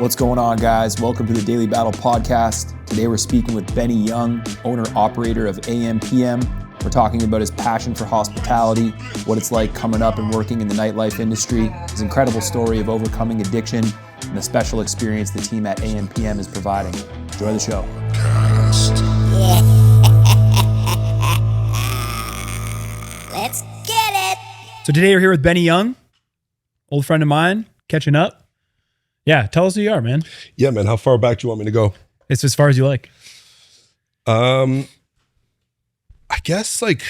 What's going on, guys? Welcome to the Daily Battle Podcast. Today we're speaking with Benny Young, owner-operator of AM/PM. We're talking about his passion for hospitality, what it's like coming up and working in the nightlife industry, his incredible story of overcoming addiction, and the special experience the team at AM/PM is providing. Enjoy the show. Let's get it. So today we're here with Benny Young, old friend of mine, catching up. Yeah, tell us who you are, man. Yeah, man. How far back do you want me to go? It's as far as you like. I guess like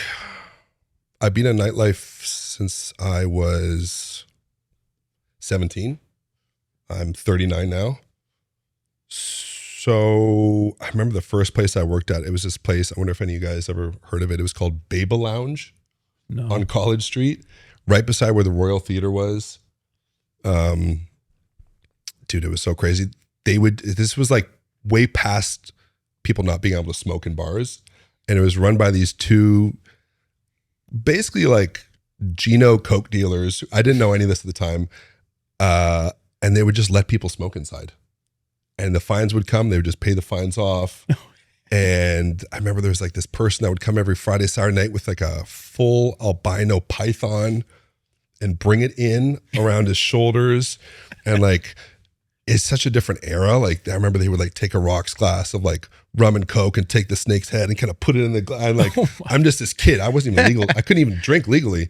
I've been in nightlife since I was 17. I'm 39 now. So I remember the first place I worked at. It was this place. I wonder if any of you guys ever heard of it. It was called Baba Lounge on College Street, right beside where the Royal Theater was. Dude, it was so crazy. This was like way past people not being able to smoke in bars. And it was run by these two, basically like Gino Coke dealers. I didn't know any of this at the time. And they would just let people smoke inside. And the fines would come, they would just pay the fines off. And I remember there was like this person that would come every Friday, Saturday night with like a full albino python and bring it in around his shoulders. And like, it's such a different era. Like I remember they would like take a rocks glass of like rum and Coke and take the snake's head and kind of put it in the glass. Like I'm just this kid. I wasn't even legal. I couldn't even drink legally.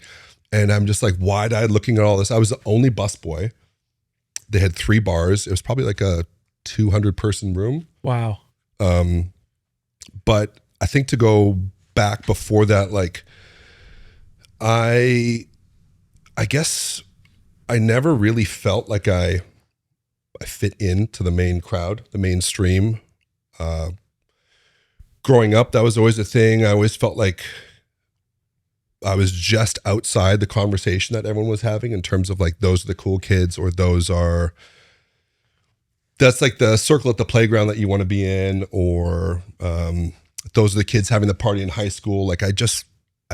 And I'm just like wide-eyed looking at all this. I was the only busboy. They had 3 bars. It was probably like a 200 person room. Wow. But I think to go back before that, like I guess I never really felt like I fit into the main crowd, the mainstream. Growing up, that was always a thing. I always felt like I was just outside the conversation that everyone was having in terms of like, those are the cool kids, or that's like the circle at the playground that you want to be in, or those are the kids having the party in high school. Like I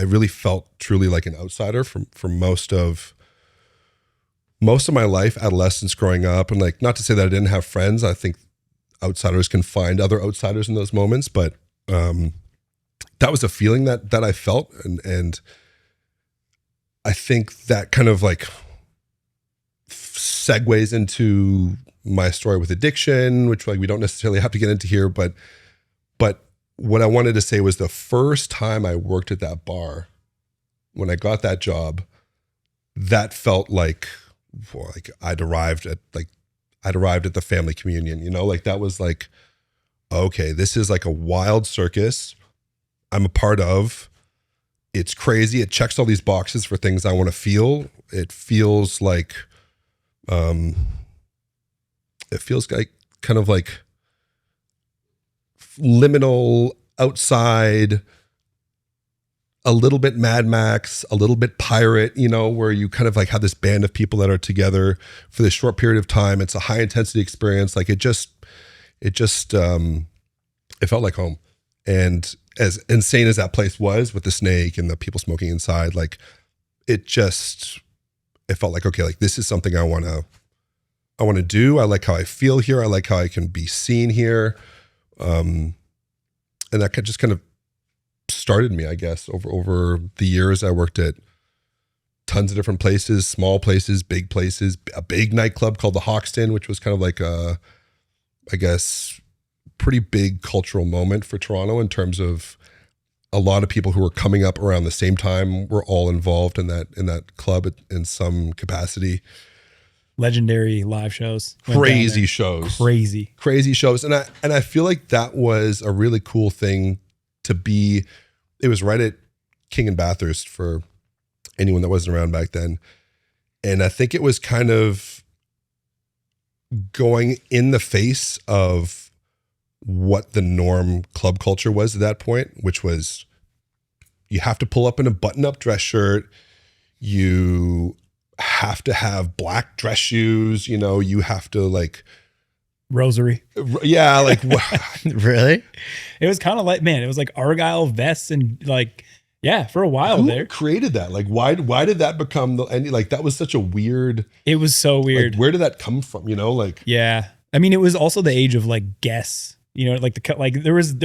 really felt truly like an outsider for most of my life, adolescence, growing up. And like, not to say that I didn't have friends. I think outsiders can find other outsiders in those moments, but that was a feeling that I felt. And I think that kind of like segues into my story with addiction, which like we don't necessarily have to get into here, but what I wanted to say was the first time I worked at that bar, when I got that job, that felt like I'd arrived at the family communion, you know, like that was like, okay, this is like a wild circus I'm a part of. It's crazy. It checks all these boxes for things I want to feel. It feels like kind of like liminal, outside, a little bit Mad Max, a little bit pirate, you know, where you kind of like have this band of people that are together for this short period of time. It's a high intensity experience. Like it felt like home. And as insane as that place was with the snake and the people smoking inside, like it felt like, okay, like this is something I want to do. I like how I feel here. I like how I can be seen here. And that just kind of started me, I guess, over the years. I worked at tons of different places, small places, big places, a big nightclub called the Hoxton, which was kind of like I guess, pretty big cultural moment for Toronto in terms of a lot of people who were coming up around the same time were all involved in that club in some capacity. Legendary live shows. Crazy shows. Crazy shows. And I feel like that was a really cool thing to be. It was right at King and Bathurst for anyone that wasn't around back then. And I think it was kind of going in the face of what the norm club culture was at that point, which was you have to pull up in a button-up dress shirt. You have to have black dress shoes. You know, you have to like rosary. Yeah. Like really? It was kind of like, man, it was like Argyle vests and like, yeah, for a while. Who created that? Like, why did that become and like, that was such a weird, it was so weird. Like, where did that come from? You know, like, yeah. I mean, it was also the age of like Guess, like there was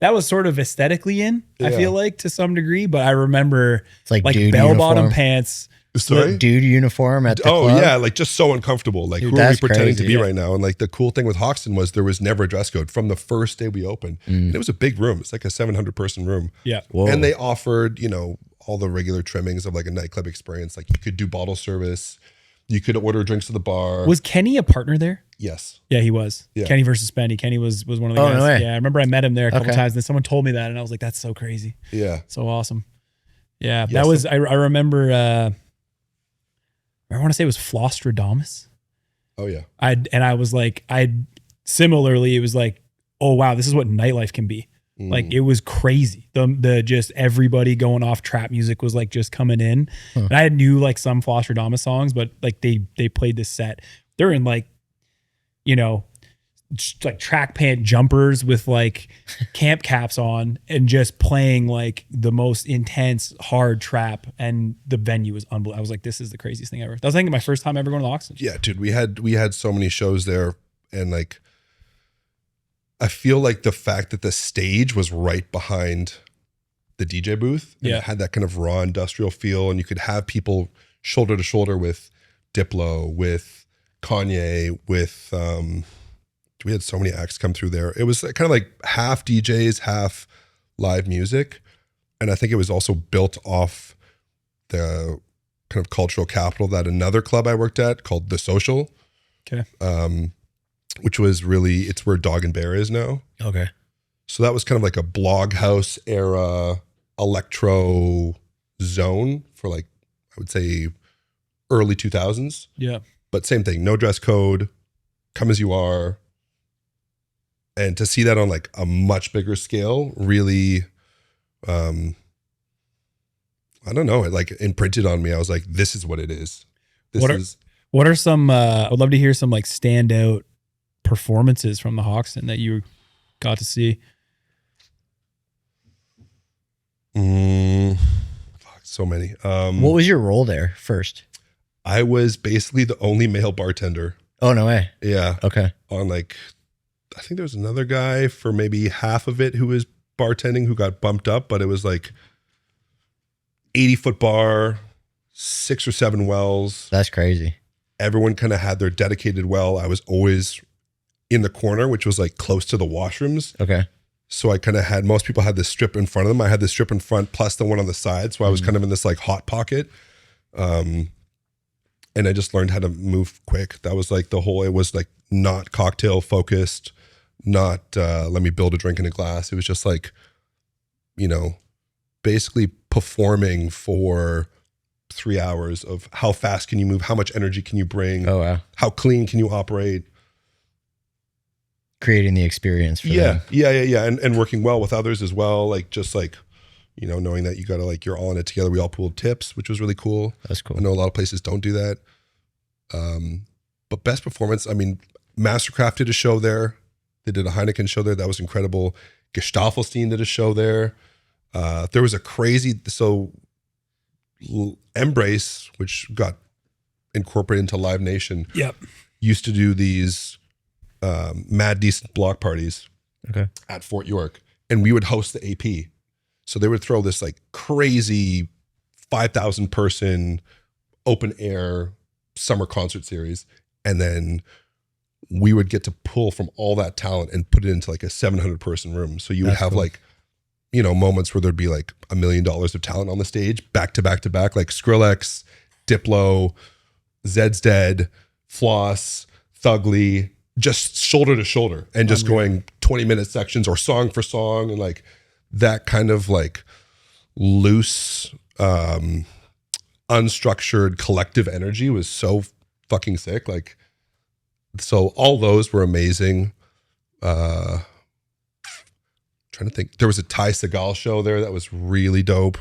that was sort of aesthetically in, I feel like, to some degree, but I remember It's like bell bottom uniform. pants. Sorry? Dude uniform at the club. Yeah, like just so uncomfortable. Like, Dude, who are we that's pretending to crazy. be right now? And like the cool thing with Hoxton was there was never a dress code from the first day we opened. And it was a big room. It's like a 700 person room. Yeah. Whoa. And they offered, all the regular trimmings of like a nightclub experience. Like you could do bottle service, you could order drinks to the bar. Was Kenny a partner there? Yes. Yeah, he was. Yeah. Kenny versus Spendy. Kenny was one of the Oh, guys. no way. Yeah, I remember I met him there a couple Okay. times, and then someone told me that, and I was like, "That's so crazy, Yeah. so awesome." Yeah, Yeah, that was. I remember. I want to say it was Flostradamus. Oh yeah. I was like, similarly, it was like, oh wow, this is what nightlife can be. Like it was crazy. The just everybody going off trap music was like just coming in. And I knew like some Flostradamus songs, but like they played this set. They're in like, like track pant jumpers with like camp caps on and just playing like the most intense hard trap, and the venue was unbelievable. I was like, this is the craziest thing ever. That was, I think, my first time ever going to Oxford. Yeah, dude, we had so many shows there, and like I feel like the fact that the stage was right behind the DJ booth, and it had that kind of raw industrial feel, and you could have people shoulder to shoulder with Diplo, with Kanye, with we had so many acts come through there. It was kind of like half DJs, half live music, and I think it was also built off the kind of cultural capital that another club I worked at called The Social. Okay. Which was really, it's where Dog and Bear is now. Okay. So that was kind of like a blog house era electro zone for like, I would say early 2000s. Yeah. But same thing, no dress code, come as you are. And to see that on like a much bigger scale really, I don't know, it like imprinted on me. I was like, this is what it is. What are some, I would love to hear some like standout performances from the Hoxton that you got to see. So many. What was your role there first? I was basically the only male bartender. Oh, no way. Yeah. Okay. On like, I think there was another guy for maybe half of it who was bartending who got bumped up, but it was like 80-foot bar, 6 or 7 wells. That's crazy. Everyone kind of had their dedicated well. I was always in the corner, which was like close to the washrooms. Okay. So I kind of had, most people had this strip in front of them. I had this strip in front plus the one on the side. So I was kind of in this like hot pocket. And I just learned how to move quick. That was like the whole, it was like not cocktail focused, not let me build a drink in a glass. It was just like, basically performing for 3 hours of how fast can you move, how much energy can you bring, Oh, wow. how clean can you operate. Creating the experience for them. Yeah. And working well with others as well. Like just like, knowing that you got to like, you're all in it together. We all pooled tips, which was really cool. That's cool. I know a lot of places don't do that. But best performance, I mean, Mastercraft did a show there. They did a Heineken show there. That was incredible. Gestaffelstein did a show there. There was a crazy, Embrace, which got incorporated into Live Nation, used to do these mad decent block parties at Fort York, and we would host the AP. So they would throw this like crazy 5,000 person open air summer concert series, and then we would get to pull from all that talent and put it into like a 700 person room. So you would have like, moments where there'd be like $1 million of talent on the stage back to back to back, like Skrillex, Diplo, Zed's Dead, Floss, Thugly, just shoulder to shoulder and just going 20-minute sections or song for song, and like that kind of like loose, unstructured collective energy was so fucking sick. Like, so all those were amazing. Trying to think, there was a Ty Segall show there that was really dope.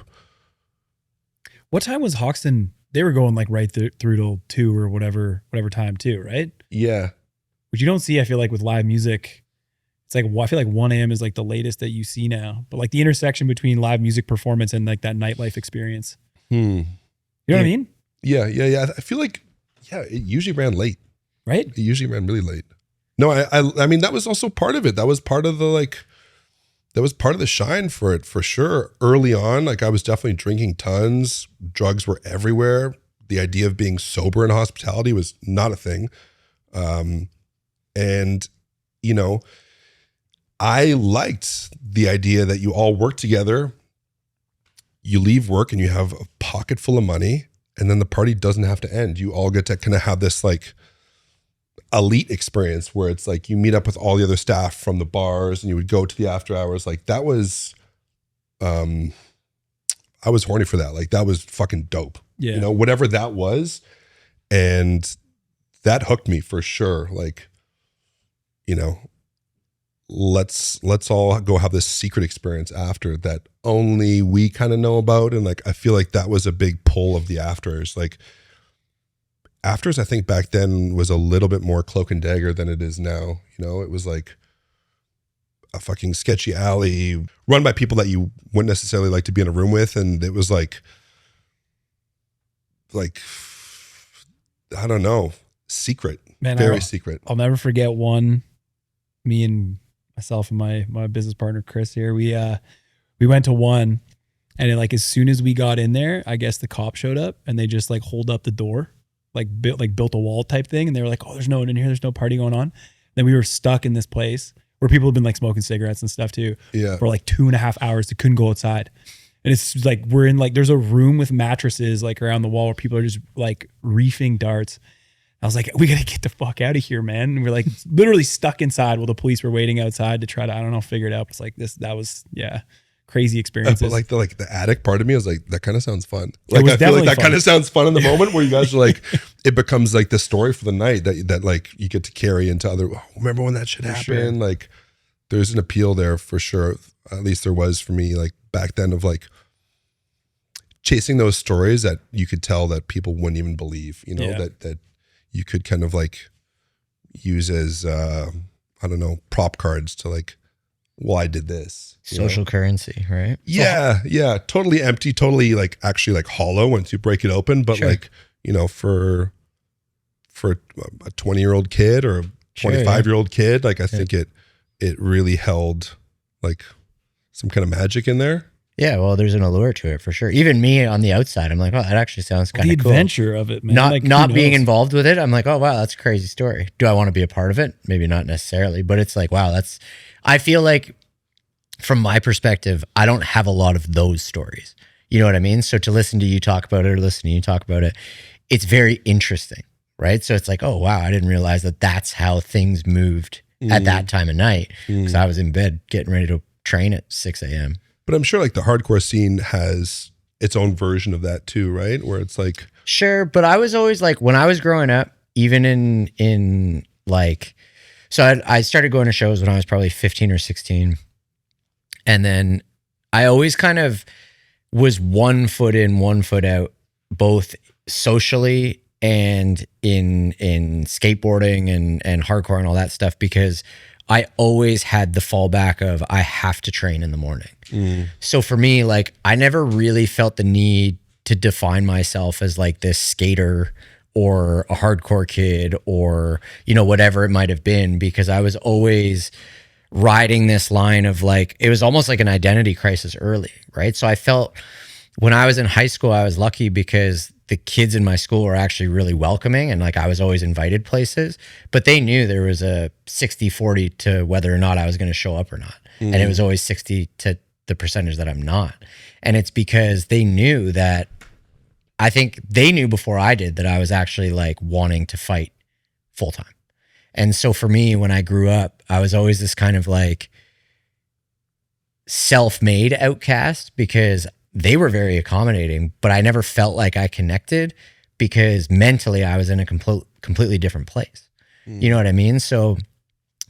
What time was Hoxton? They were going like right through till 2 or whatever time too, right? Yeah. Which you don't see, I feel like, with live music. It's like, I feel like 1 a.m. is like the latest that you see now. But like the intersection between live music performance and like that nightlife experience. You know what I mean? Yeah. I feel like, it usually ran late. Right? It usually ran really late. No, I mean, that was also part of it. That was part of the shine for it, for sure. Early on, like I was definitely drinking tons. Drugs were everywhere. The idea of being sober in hospitality was not a thing. And, you know, I liked the idea that you all work together, you leave work and you have a pocket full of money, and then the party doesn't have to end. You all get to kind of have this like elite experience where it's like you meet up with all the other staff from the bars and you would go to the after hours. Like that was, I was horny for that. Like that was fucking dope. Yeah. You know, whatever that was. And that hooked me for sure. Like, you know, let's all go have this secret experience after that only we kind of know about. And like, I feel like that was a big pull of the afters. Like afters, I think back then was a little bit more cloak and dagger than it is now. You know, it was like a fucking sketchy alley run by people that you wouldn't necessarily like to be in a room with. And it was like, I don't know, secret, Man, very secret. I'll never forget one, me and myself and my business partner, Chris here, we went to one, and like, as soon as we got in there, I guess the cop showed up and they just like hold up the door, built a wall type thing. And they were like, oh, there's no one in here. There's no party going on. Then we were stuck in this place where people have been like smoking cigarettes and stuff too for like 2.5 hours. They couldn't go outside. And it's like, we're in like, there's a room with mattresses like around the wall where people are just like reefing darts. I was like, we got to get the fuck out of here, man. And we're like literally stuck inside while the police were waiting outside to try to, I don't know, figure it out. It's like that was crazy experiences. But like the addict part of me was like, that kind of sounds fun. Like, was I feel like that fun. kind of sounds fun in the moment where you guys are like, it becomes like the story for the night that like you get to carry into other, oh, remember when that shit happened? Sure. Like there's an appeal there for sure. At least there was for me, like back then, of like chasing those stories that you could tell that people wouldn't even believe, you know, that you could kind of like use as, I don't know, prop cards to like, well, I did this. Social currency, right? Yeah. Yeah. Totally empty, totally like actually like hollow once you break it open. But like, you know, for a 20-year-old kid or a 25-year-old kid, like I think it really held like some kind of magic in there. Yeah, well, there's an allure to it for sure. Even me on the outside, I'm like, oh, that actually sounds kind of cool. The adventure of it, man. Not being involved with it, I'm like, oh, wow, that's a crazy story. Do I want to be a part of it? Maybe not necessarily, but it's like, wow, I feel like from my perspective, I don't have a lot of those stories. You know what I mean? So to listen to you talk about it or listen to you talk about it, it's very interesting, right? So it's like, oh, wow, I didn't realize that that's how things moved at that time of night, because I was in bed getting ready to train at 6 a.m. But I'm sure like the hardcore scene has its own version of that too, right? Where it's like, sure. But I was always like, when I was growing up, even in like, so I started going to shows when I was probably 15 or 16. And then I always kind of was 1 foot in, 1 foot out, both socially and in skateboarding and hardcore and all that stuff, because I always had the fallback of I have to train in the morning. So for me, like I never really felt the need to define myself as like this skater or a hardcore kid or, you know, whatever it might have been, because I was always riding this line of like, it was almost like an identity crisis early, right? So I felt when I was in high school, I was lucky because the kids in my school were actually really welcoming, and like I was always invited places, but they knew there was a 60-40 to whether or not I was going to show up or not. And it was always 60 to the percentage that I'm not. And it's because they knew that, I think they knew before I did that I was actually like wanting to fight full time. And so for me, when I grew up, I was always this kind of like self-made outcast, because they were very accommodating, but I never felt like I connected because mentally I was in a completely different place. You know what I mean? So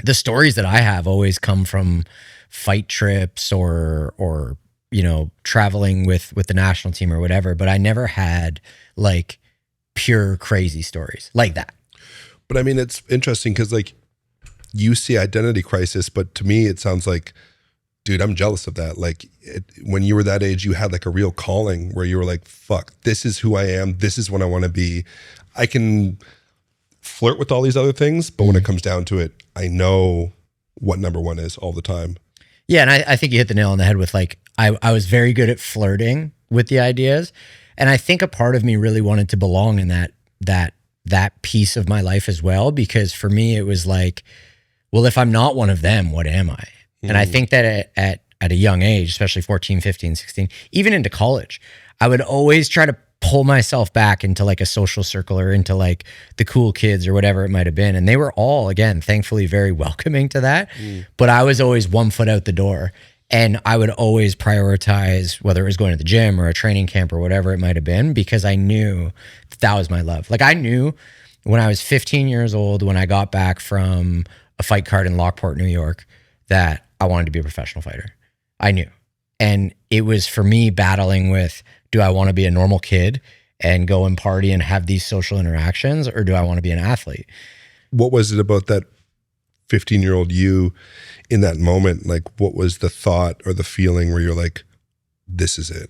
the stories that I have always come from fight trips or you know, traveling with the national team or whatever, but I never had like pure crazy stories like that. But I mean, it's interesting because like you see identity crisis, but to me, it sounds like, dude, I'm jealous of that. Like when you were that age, you had like a real calling where you were like, fuck, this is who I am. This is what I want to be. I can flirt with all these other things, but when it comes down to it, I know what number one is all the time. Yeah, and I think you hit the nail on the head with like I was very good at flirting with the ideas, and I think a part of me really wanted to belong in that piece of my life as well, because for me it was like, well, if I'm not one of them, what am I? And I think that at a young age, especially 14, 15, 16, even into college, I would always try to pull myself back into like a social circle or into like the cool kids or whatever it might have been. And they were all, again, thankfully very welcoming to that. But I was always 1 foot out the door. And I would always prioritize whether it was going to the gym or a training camp or whatever it might have been, because I knew that was my love. Like I knew when I was 15 years old, when I got back from a fight card in Lockport, New York, that I wanted to be a professional fighter. I knew. And it was for me battling with, do I want to be a normal kid and go and party and have these social interactions, or do I want to be an athlete? What was it about that 15-year-old you in that moment? Like, what was the thought or the feeling where you're like, this is it?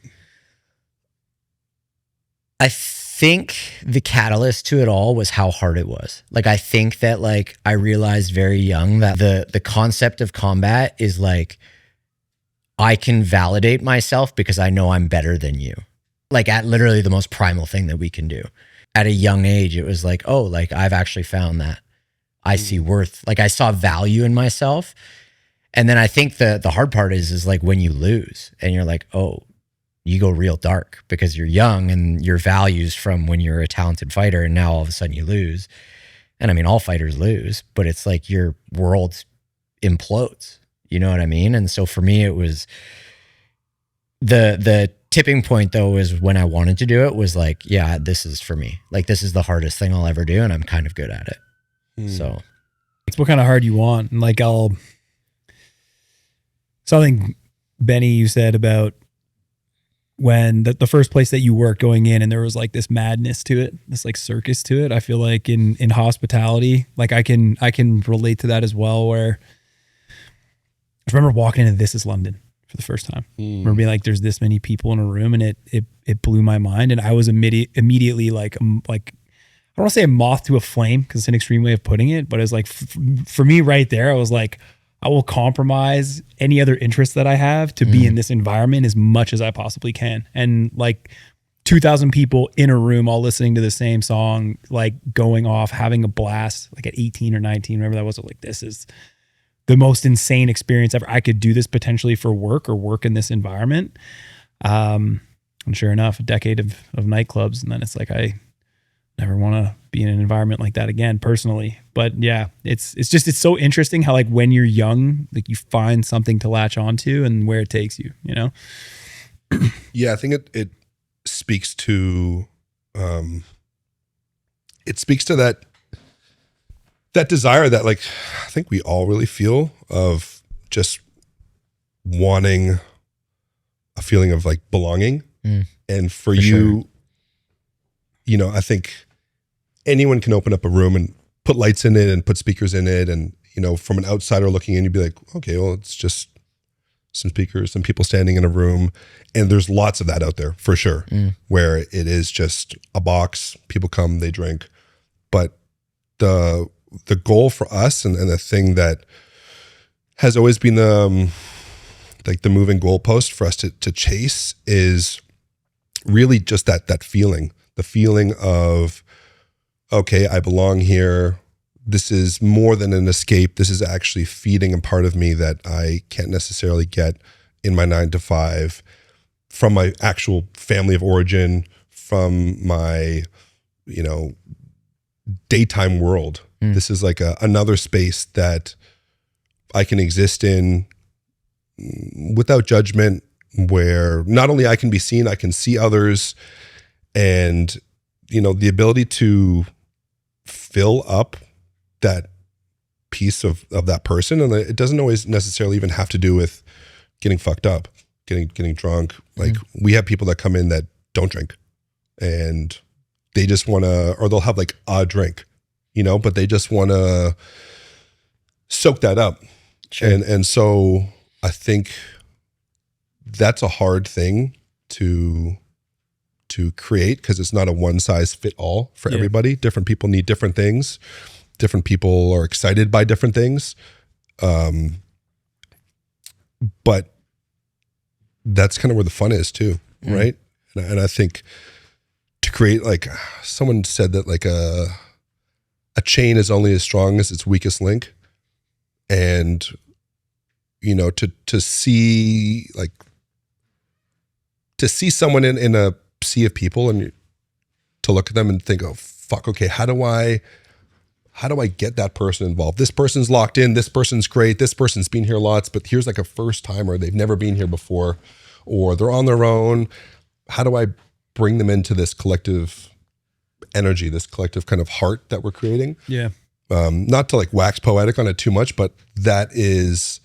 I think the catalyst to it all was how hard it was. Like, I think that like I realized very young that the concept of combat is like, I can validate myself because I know I'm better than you. Like at literally the most primal thing that we can do. At a young age, it was like, oh, like I've actually found that I see worth, like I saw value in myself. And then I think the hard part is like when you lose and you're like, oh, you go real dark because you're young and your values from when you're a talented fighter, and now all of a sudden you lose. And I mean, all fighters lose, but it's like your world implodes. You know what I mean? And so for me, it was the tipping point though, is when I wanted to do it was like, yeah, this is for me. Like, this is the hardest thing I'll ever do. And I'm kind of good at it. So it's what kind of hard you want. And like, something Benny, you said about when the first place that you worked going in and there was like this madness to it, this like circus to it. I feel like in hospitality, like I can relate to that as well, where I remember walking into This Is London for the first time. I remember being like, there's this many people in a room, and it blew my mind. And I was immediately like I don't want to say a moth to a flame because it's an extreme way of putting it, but it's like for me right there, I was like, I will compromise any other interest that I have to be in this environment as much as I possibly can. And like 2,000 people in a room all listening to the same song, like going off, having a blast, like at 18 or 19, remember that was like, this is the most insane experience ever. I could do this potentially for work or work in this environment. And sure enough, a decade of nightclubs. And then it's like, I never want to be in an environment like that again personally. But yeah, it's so interesting how like when you're young, like you find something to latch onto and where it takes you, you know? Yeah, I think it speaks to that desire that like I think we all really feel of just wanting a feeling of like belonging. And for you, sure. You know, I think anyone can open up a room and put lights in it and put speakers in it. And, you know, from an outsider looking in, you'd be like, okay, well, it's just some speakers, some people standing in a room. And there's lots of that out there for sure, where it is just a box, people come, they drink. But the goal for us and the thing that has always been like the moving goalpost for us to chase is really just that feeling, the feeling of, okay, I belong here. This is more than an escape. This is actually feeding a part of me that I can't necessarily get in my 9 to 5 from my actual family of origin, from my, you know, daytime world. This is like another space that I can exist in without judgment, where not only I can be seen, I can see others, and, you know, the ability to fill up that piece of that person. And it doesn't always necessarily even have to do with getting fucked up, getting drunk. Like we have people that come in that don't drink and they just want to, or they'll have like a drink, you know, but they just want to soak that up. Sure. And so I think that's a hard thing to to create, because it's not a one size fit all for everybody. Different people need different things. Different people are excited by different things. But that's kind of where the fun is too, right? And I think to create, like someone said that like a chain is only as strong as its weakest link. And, you know, to see someone in a sea of people and to look at them and think, oh fuck, okay, how do I get that person involved? This person's locked in, this person's great, this person's been here lots, but here's like a first timer, they've never been here before, or they're on their own. How do I bring them into this collective energy, this collective kind of heart that we're creating? Yeah. Not to like wax poetic on it too much, but that is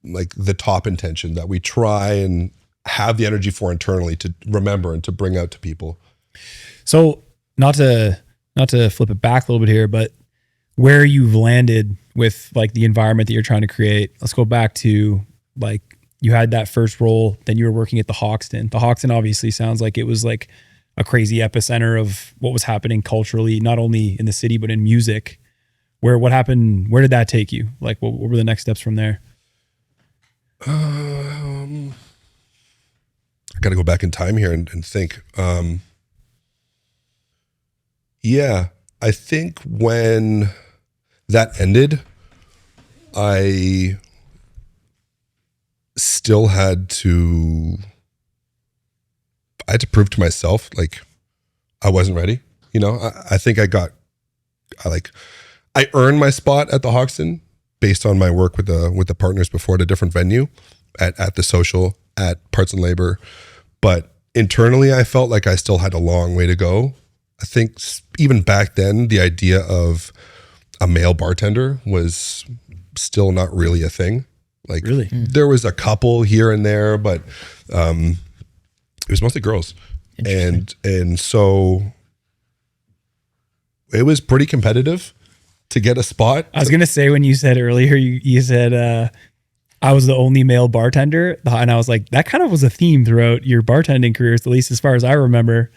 like the top intention that we try and have the energy for internally to remember and to bring out to people. So not to flip it back a little bit here, but where you've landed with like the environment that you're trying to create, let's go back to like you had that first role, then you were working at the Hoxton. The Hoxton obviously sounds like it was like a crazy epicenter of what was happening culturally, not only in the city, but in music. What happened? Where did that take you? Like what were the next steps from there? I got to go back in time here and think. Yeah, I think when that ended, I still had to prove to myself, like, I wasn't ready. You know, I think I earned my spot at the Hoxton based on my work with the partners before at a different venue, at the Social, at Parts and Labor. But internally, I felt like I still had a long way to go. I think even back then, the idea of a male bartender was still not really a thing. Like, really? There was a couple here and there, but it was mostly girls. And so it was pretty competitive to get a spot. I was going to say, when you said earlier, you said, I was the only male bartender. And I was like, that kind of was a theme throughout your bartending careers, at least as far as I remember.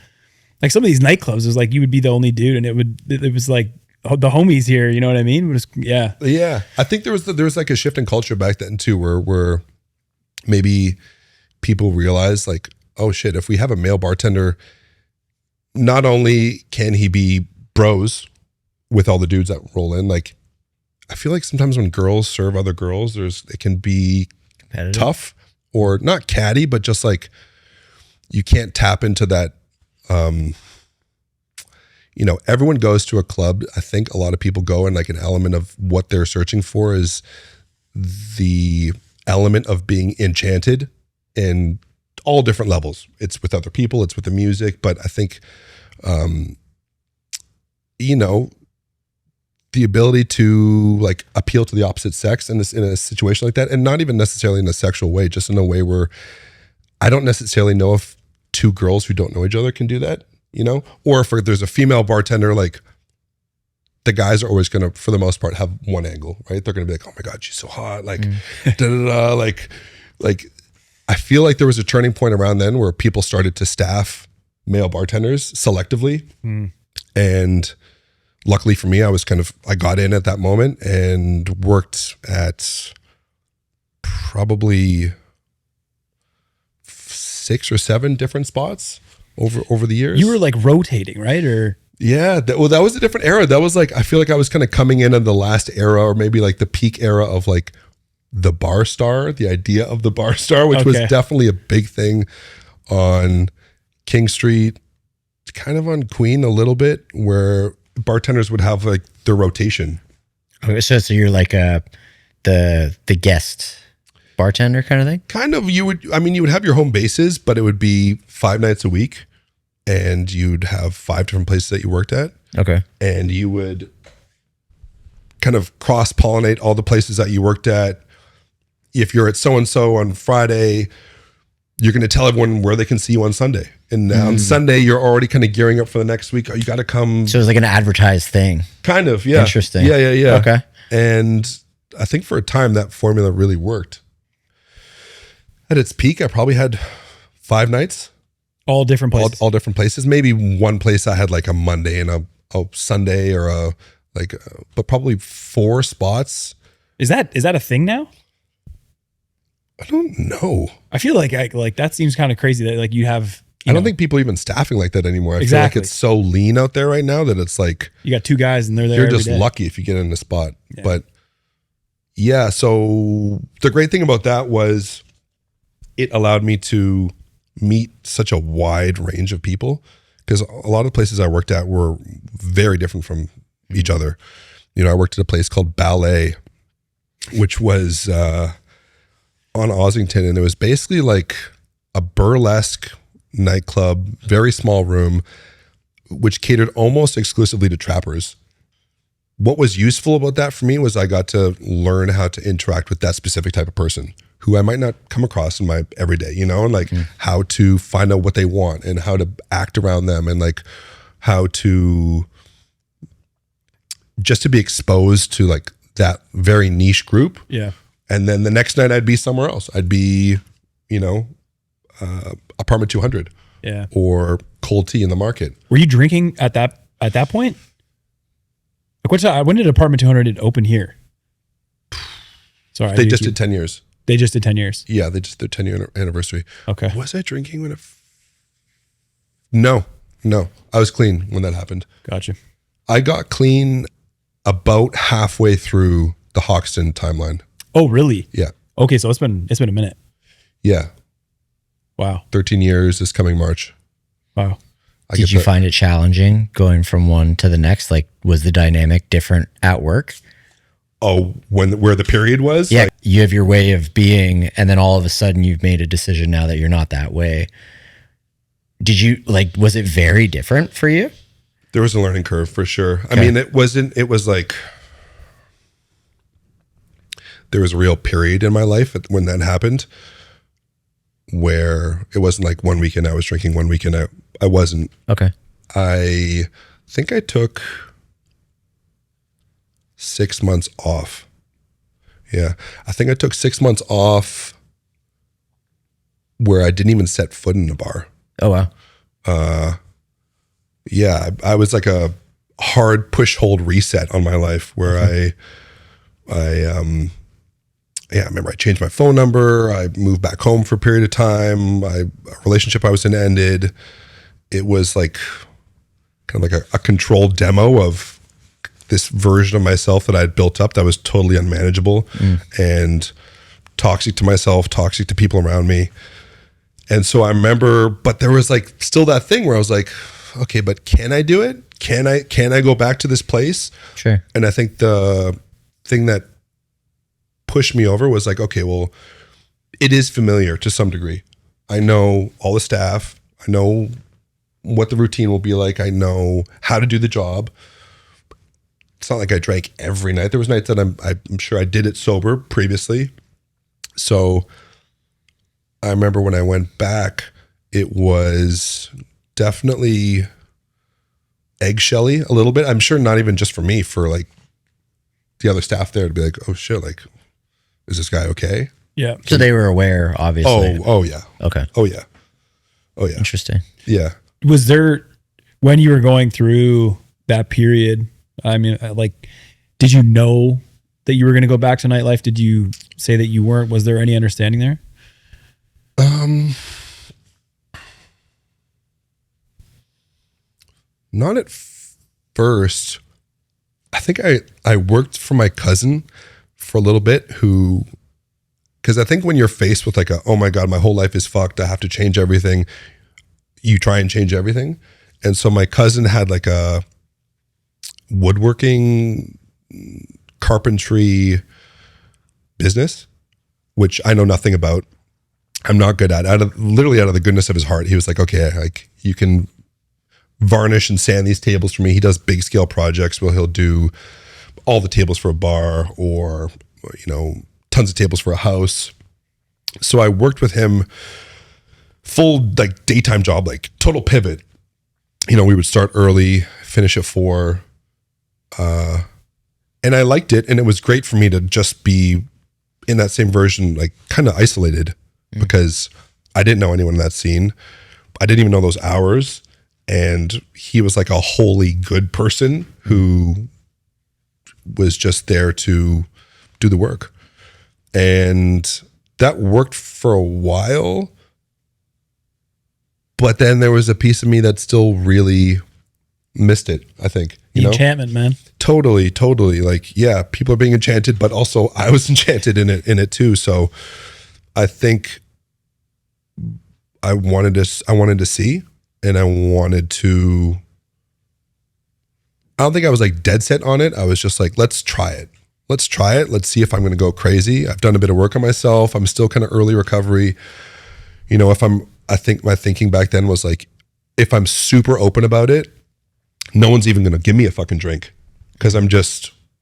Like some of these nightclubs, it was like you would be the only dude, and it was like the homies here. You know what I mean? Yeah. I think there was like a shift in culture back then too, where maybe people realized like, oh shit, if we have a male bartender, not only can he be bros with all the dudes that roll in, like I feel like sometimes when girls serve other girls, it can be tough, or not catty, but just like you can't tap into that. You know, everyone goes to a club. I think a lot of people go, and like an element of what they're searching for is the element of being enchanted in all different levels. It's with other people, it's with the music, but I think, you know, the ability to like appeal to the opposite sex in a situation like that, and not even necessarily in a sexual way, just in a way where I don't necessarily know if two girls who don't know each other can do that, you know, or if there's a female bartender, like the guys are always going to, for the most part, have one angle, right? They're going to be like, oh my God, she's so hot. Like, like I feel like there was a turning point around then where people started to staff male bartenders selectively. And luckily for me, I got in at that moment and worked at probably 6 or 7 different spots over the years. You were like rotating, right? Or yeah, that was a different era. That was like, I feel like I was kind of coming in the last era, or maybe like the peak era of like the bar star, the idea of the bar star, which was definitely a big thing on King Street, kind of on Queen a little bit, where bartenders would have like their rotation. Okay, so you're like the guest bartender kind of thing? Kind of. You would have your home bases, but it would be 5 nights a week, and you'd have 5 different places that you worked at. Okay. And you would kind of cross-pollinate all the places that you worked at. If you're at so-and-so on Friday, you're going to tell everyone where they can see you on Sunday. And on Sunday, you're already kind of gearing up for the next week. Oh, you got to come. So it was like an advertised thing. Kind of, yeah. Interesting. Yeah. Okay. And I think for a time, that formula really worked. At its peak, I probably had 5 nights All different places. all different places. Maybe one place I had like a Monday and a Sunday or but probably 4 spots. Is that a thing now? I don't know. I feel like that seems kind of crazy that like you have. I don't think people are even staffing like that anymore. I feel like it's so lean out there right now that it's like you got 2 guys and they're there. You're just lucky if you get in a spot. Yeah. But yeah, so the great thing about that was it allowed me to meet such a wide range of people, because a lot of places I worked at were very different from each other. You know, I worked at a place called Ballet, which was on Ossington, and it was basically like a burlesque nightclub, very small room, which catered almost exclusively to trappers. What was useful about that for me was I got to learn how to interact with that specific type of person who I might not come across in my everyday, you know, and like how to find out what they want and how to act around them, and like how to just to be exposed to like that very niche group. Yeah. And then the next night I'd be somewhere else. I'd be, you know, apartment 200. Yeah. Or cold tea in the market. Were you drinking at that point? Like when did apartment 200 open here? Sorry. They just did 10 years. They just did 10 years. Yeah, they just did 10-year anniversary. Okay. Was I drinking when No. I was clean when that happened. Gotcha. I got clean about halfway through the Hoxton timeline. Oh, really? Yeah. Okay, so it's been a minute. Yeah. Wow. 13 years this coming March. Wow. Did you find it challenging going from one to the next? Like, was the dynamic different at work? Oh, where the period was? Yeah, you have your way of being, and then all of a sudden you've made a decision now that you're not that way. Did you, like, was it very different for you? There was a learning curve for sure. Okay. I mean, it was like, there was a real period in my life when that happened where it wasn't like one weekend I was drinking, one weekend I wasn't. Okay. I think I took 6 months off. Yeah. I think I took 6 months off where I didn't even set foot in a bar. Oh, wow. Yeah. I was like a hard push hold reset on my life where I remember I changed my phone number. I moved back home for a period of time. A relationship I was in ended. It was like kind of like a controlled demo of this version of myself that I had built up that was totally unmanageable and toxic to myself, toxic to people around me. And so I remember, but there was like still that thing where I was like, okay, but can I do it? Can I go back to this place? Sure. And I think the thing that pushed me over was like, okay, well, it is familiar to some degree. I know all the staff. I know what the routine will be like. I know how to do the job. It's not like I drank every night. There was nights that I'm sure I did it sober previously. So I remember when I went back, it was definitely eggshelly a little bit. I'm sure not even just for me, for like the other staff there to be like, oh shit, like, is this guy okay? Yeah. So they were aware, obviously. Oh yeah. Okay. Oh yeah. Interesting. Yeah. Was there, when you were going through that period, I mean, like, did you know that you were going to go back to nightlife? Did you say that you weren't? Was there any understanding there? Not at first. I think I worked for my cousin for a little bit because I think when you're faced with like oh my God, my whole life is fucked, I have to change everything, you try and change everything. And so my cousin had like a woodworking carpentry business, which I know nothing about. I'm not good at. Literally out of the goodness of his heart, he was like, okay, like you can varnish and sand these tables for me. He does big scale projects where he'll do all the tables for a bar or, you know, tons of tables for a house. So I worked with him full like daytime job, like total pivot. You know, we would start early, finish at 4. And I liked it. And it was great for me to just be in that same version, like kind of isolated because I didn't know anyone in that scene. I didn't even know those hours. And he was like a wholly good person who was just there to do the work. And that worked for a while. But then there was a piece of me that still really missed it, I think. The enchantment, man. Totally. Like, yeah, people are being enchanted, but also I was enchanted in it too. So I think I wanted to see, and I wanted to, I don't think I was like dead set on it. I was just like, let's try it. Let's see if I'm going to go crazy. I've done a bit of work on myself. I'm still kind of early recovery. I think my thinking back then was like, if I'm super open about it, no one's even going to give me a fucking drink, because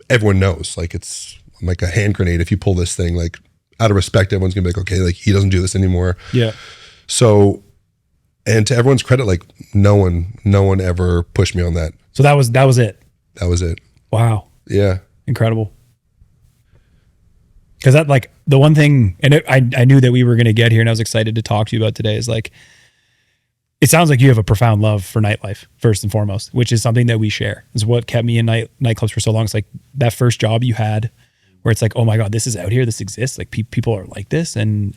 everyone knows, like, I'm like a hand grenade. If you pull this thing, like, out of respect, everyone's gonna be like, okay, like, he doesn't do this anymore. Yeah. So, and to everyone's credit, like, no one ever pushed me on that. So that was it. That was it. Wow. Yeah. Incredible. Because that, like, the one thing, and I knew that we were going to get here, and I was excited to talk to you about today, is like, it sounds like you have a profound love for nightlife, first and foremost, which is something that we share. Is what kept me in nightclubs for so long. It's like that first job you had, where it's like, oh my God, this is out here, this exists. Like, people are like this, and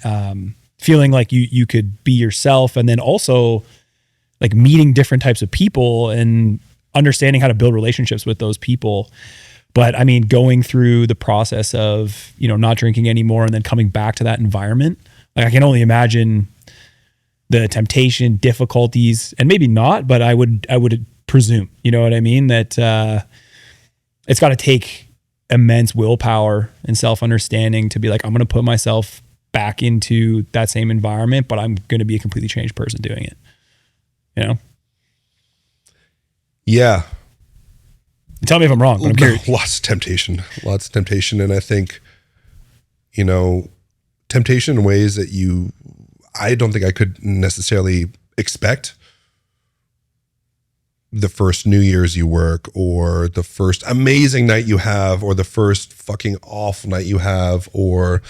feeling like you could be yourself, and then also like meeting different types of people and understanding how to build relationships with those people. But I mean, going through the process of, not drinking anymore and then coming back to that environment, like, I can only imagine the temptation, difficulties, and maybe not, but I would presume, you know what I mean? That it's got to take immense willpower and self-understanding to be like, I'm going to put myself back into that same environment, but I'm going to be a completely changed person doing it. Yeah. Tell me if I'm wrong, but I'm curious. Lots of temptation. And I think, temptation in ways that I don't think I could necessarily expect. The first New Year's you work, or the first amazing night you have, or the first fucking awful night you have, or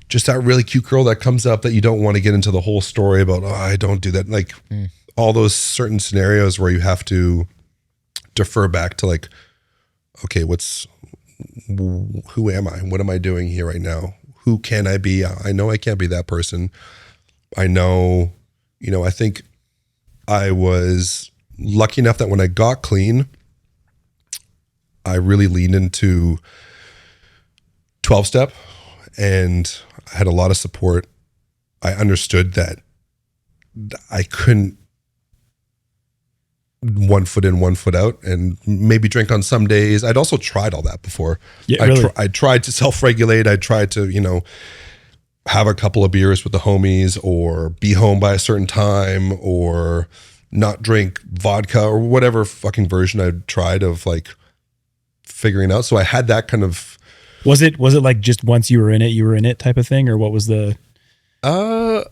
just that really cute girl that comes up that you don't want to get into the whole story about, oh, I don't do that. Like all those certain scenarios where you have to defer back to like, okay, who am I? What am I doing here right now? Who can I be? I know I can't be that person. I know, I think I was lucky enough that when I got clean, I really leaned into 12-step, and I had a lot of support. I understood that I couldn't one foot in, one foot out, and maybe drink on some days. I'd also tried all that before. Yeah, really? I tried to self-regulate. I tried to, have a couple of beers with the homies, or be home by a certain time, or not drink vodka, or whatever fucking version I'd tried of like figuring out. So I had that kind of. Was it like just once you were in it type of thing, or what was the? I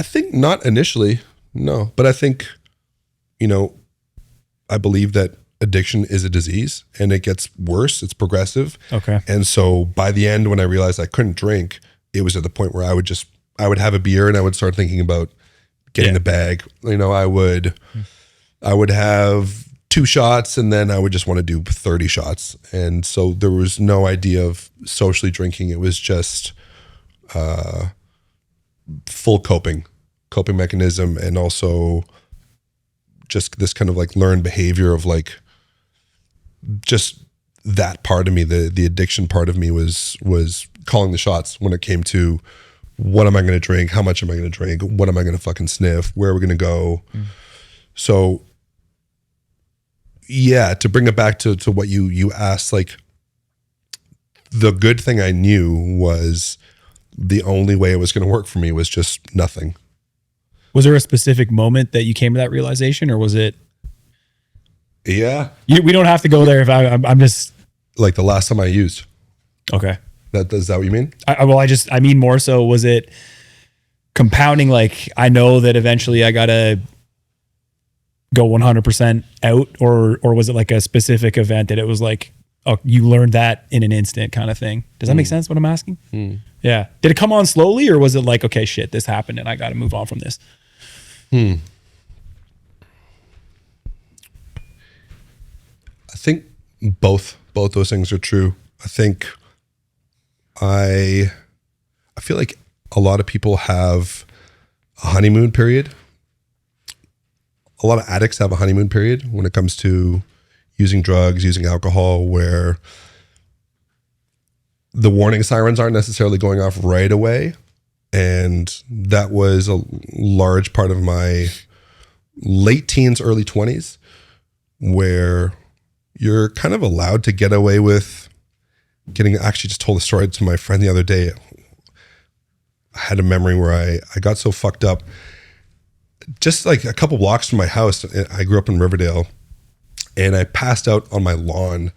think not initially, no, but I think, I believe that addiction is a disease, and it gets worse. It's progressive. Okay. And so by the end, when I realized I couldn't drink, it was at the point where I would have a beer and I would start thinking about getting the bag. I would have 2 shots, and then I would just want to do 30 shots. And so there was no idea of socially drinking. It was just full coping mechanism, and also just this kind of like learned behavior of like, just that part of me, the addiction part of me was calling the shots when it came to what am I going to drink? How much am I going to drink? What am I going to fucking sniff? Where are we going to go? So yeah, to bring it back to what you asked, like the good thing I knew was the only way it was going to work for me was just nothing. Was there a specific moment that you came to that realization, or was it? Yeah. We don't have to go there if I'm just. Like the last time I used. Okay. Is that what you mean? I mean more so, was it compounding? Like, I know that eventually I got to go 100% out, or was it like a specific event that it was like, oh, you learned that in an instant kind of thing? Does that make sense what I'm asking? Yeah. Did it come on slowly, or was it like, okay, shit, this happened and I got to move on from this? I think both those things are true. I think I feel like a lot of people have a honeymoon period. A lot of addicts have a honeymoon period when it comes to using drugs, using alcohol, where the warning sirens aren't necessarily going off right away. And that was a large part of my late teens, early 20s, where you're kind of allowed to get away with getting, I actually just told a story to my friend the other day. I had a memory where I got so fucked up just like a couple blocks from my house. I grew up in Riverdale, and I passed out on my lawn.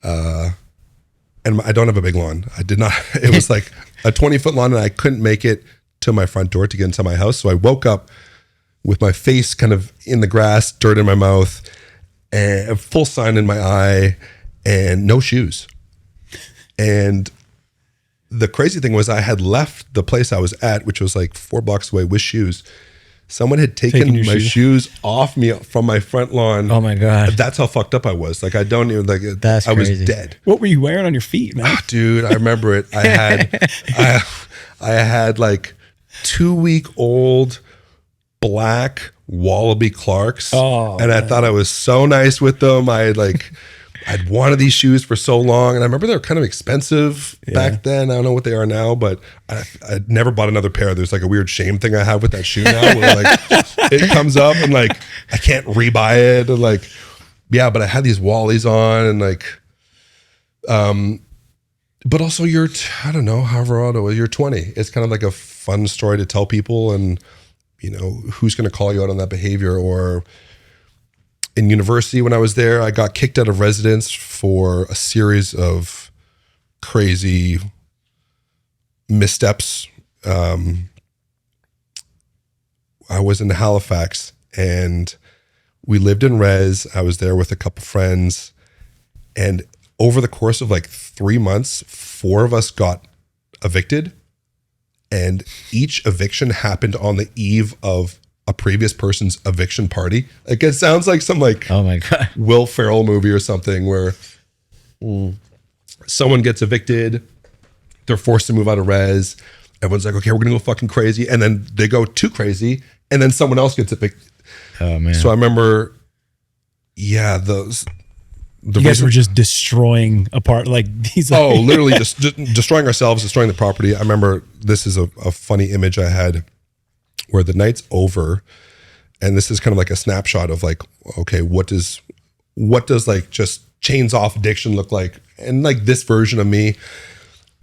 And I don't have a big lawn. I did not. It was like a 20-foot lawn, and I couldn't make it to my front door to get into my house. So I woke up with my face kind of in the grass, dirt in my mouth, and a full sign in my eye, and no shoes. And the crazy thing was I had left the place I was at, which was like 4 blocks away, with shoes. Someone had taken my shoes off me from my front lawn. Oh my God. That's how fucked up I was. Like, I don't even, like, That's I was crazy. dead. What were you wearing on your feet, man? Dude, I remember it. I had like 2-week-old black Wallaby Clarks. Oh, and I thought I was so nice with them. I'd wanted these shoes for so long, and I remember they were kind of expensive back then. I don't know what they are now, but I'd never bought another pair. There's like a weird shame thing I have with that shoe now, where like it comes up and like I can't rebuy it, and like, yeah. But I had these Wallies on, and like, but also I don't know, however old I was, you're 20. It's kind of like a fun story to tell people, and you know, who's going to call you out on that behavior. Or in university, when I was there, I got kicked out of residence for a series of crazy missteps. I was in Halifax, and we lived in res. I was there with a couple friends, and over the course of like 3 months, 4 of us got evicted, and each eviction happened on the eve of a previous person's eviction party. Like, it sounds like some like Oh my God. Will Ferrell movie or something, where someone gets evicted, they're forced to move out of res. Everyone's like, okay, we're gonna go fucking crazy, and then they go too crazy, and then someone else gets evicted. Oh man. So I remember, yeah, the You guys were just destroying apart like these. oh, literally just destroying ourselves, destroying the property. I remember, this is a funny image I had, where the night's over, and this is kind of like a snapshot of like, okay, what does like just chains off addiction look like? And like this version of me,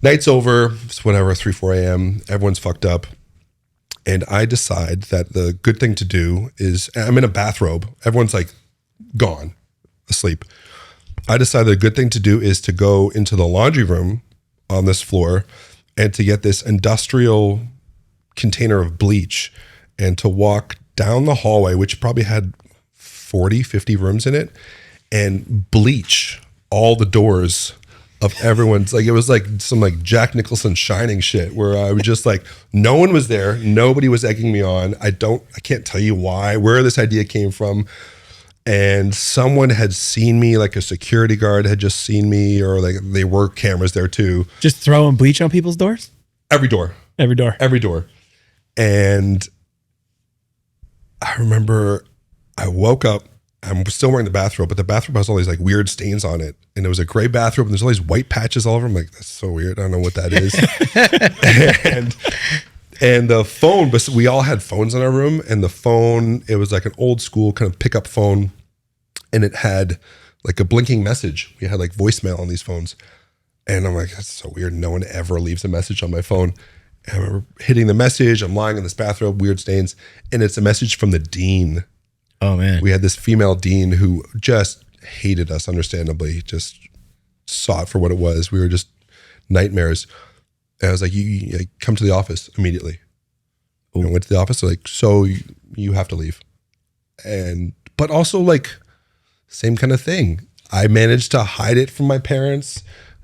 night's over, it's whatever, 3, 4 a.m., everyone's fucked up. And I decide that the good thing to do is, I'm in a bathrobe, everyone's like gone, asleep. I decided the good thing to do is to go into the laundry room on this floor and to get this industrial container of bleach, and to walk down the hallway, which probably had 40, 50 rooms in it, and bleach all the doors of everyone's. Like, it was like some like Jack Nicholson Shining shit, where I was just like, no one was there, nobody was egging me on. I can't tell you where this idea came from. And someone had seen me, like a security guard had just seen me, or like there were cameras there too. Just throwing bleach on people's doors? Every door. Every door. And I remember I woke up, I'm still wearing the bathrobe, but the bathrobe has all these like weird stains on it. And it was a gray bathrobe, and there's all these white patches all over. I'm like, that's so weird. I don't know what that is. and the phone, but we all had phones in our room, and the phone, it was like an old school kind of pickup phone, and it had like a blinking message. We had like voicemail on these phones. And I'm like, that's so weird. No one ever leaves a message on my phone. And I remember hitting the message. I'm lying in this bathrobe, weird stains, and it's a message from the dean. Oh man. We had this female dean who just hated us, understandably, just saw it for what it was. We were just nightmares. And I was like, you come to the office immediately. And I went to the office. They're like, so you have to leave. But also like, same kind of thing. I managed to hide it from my parents,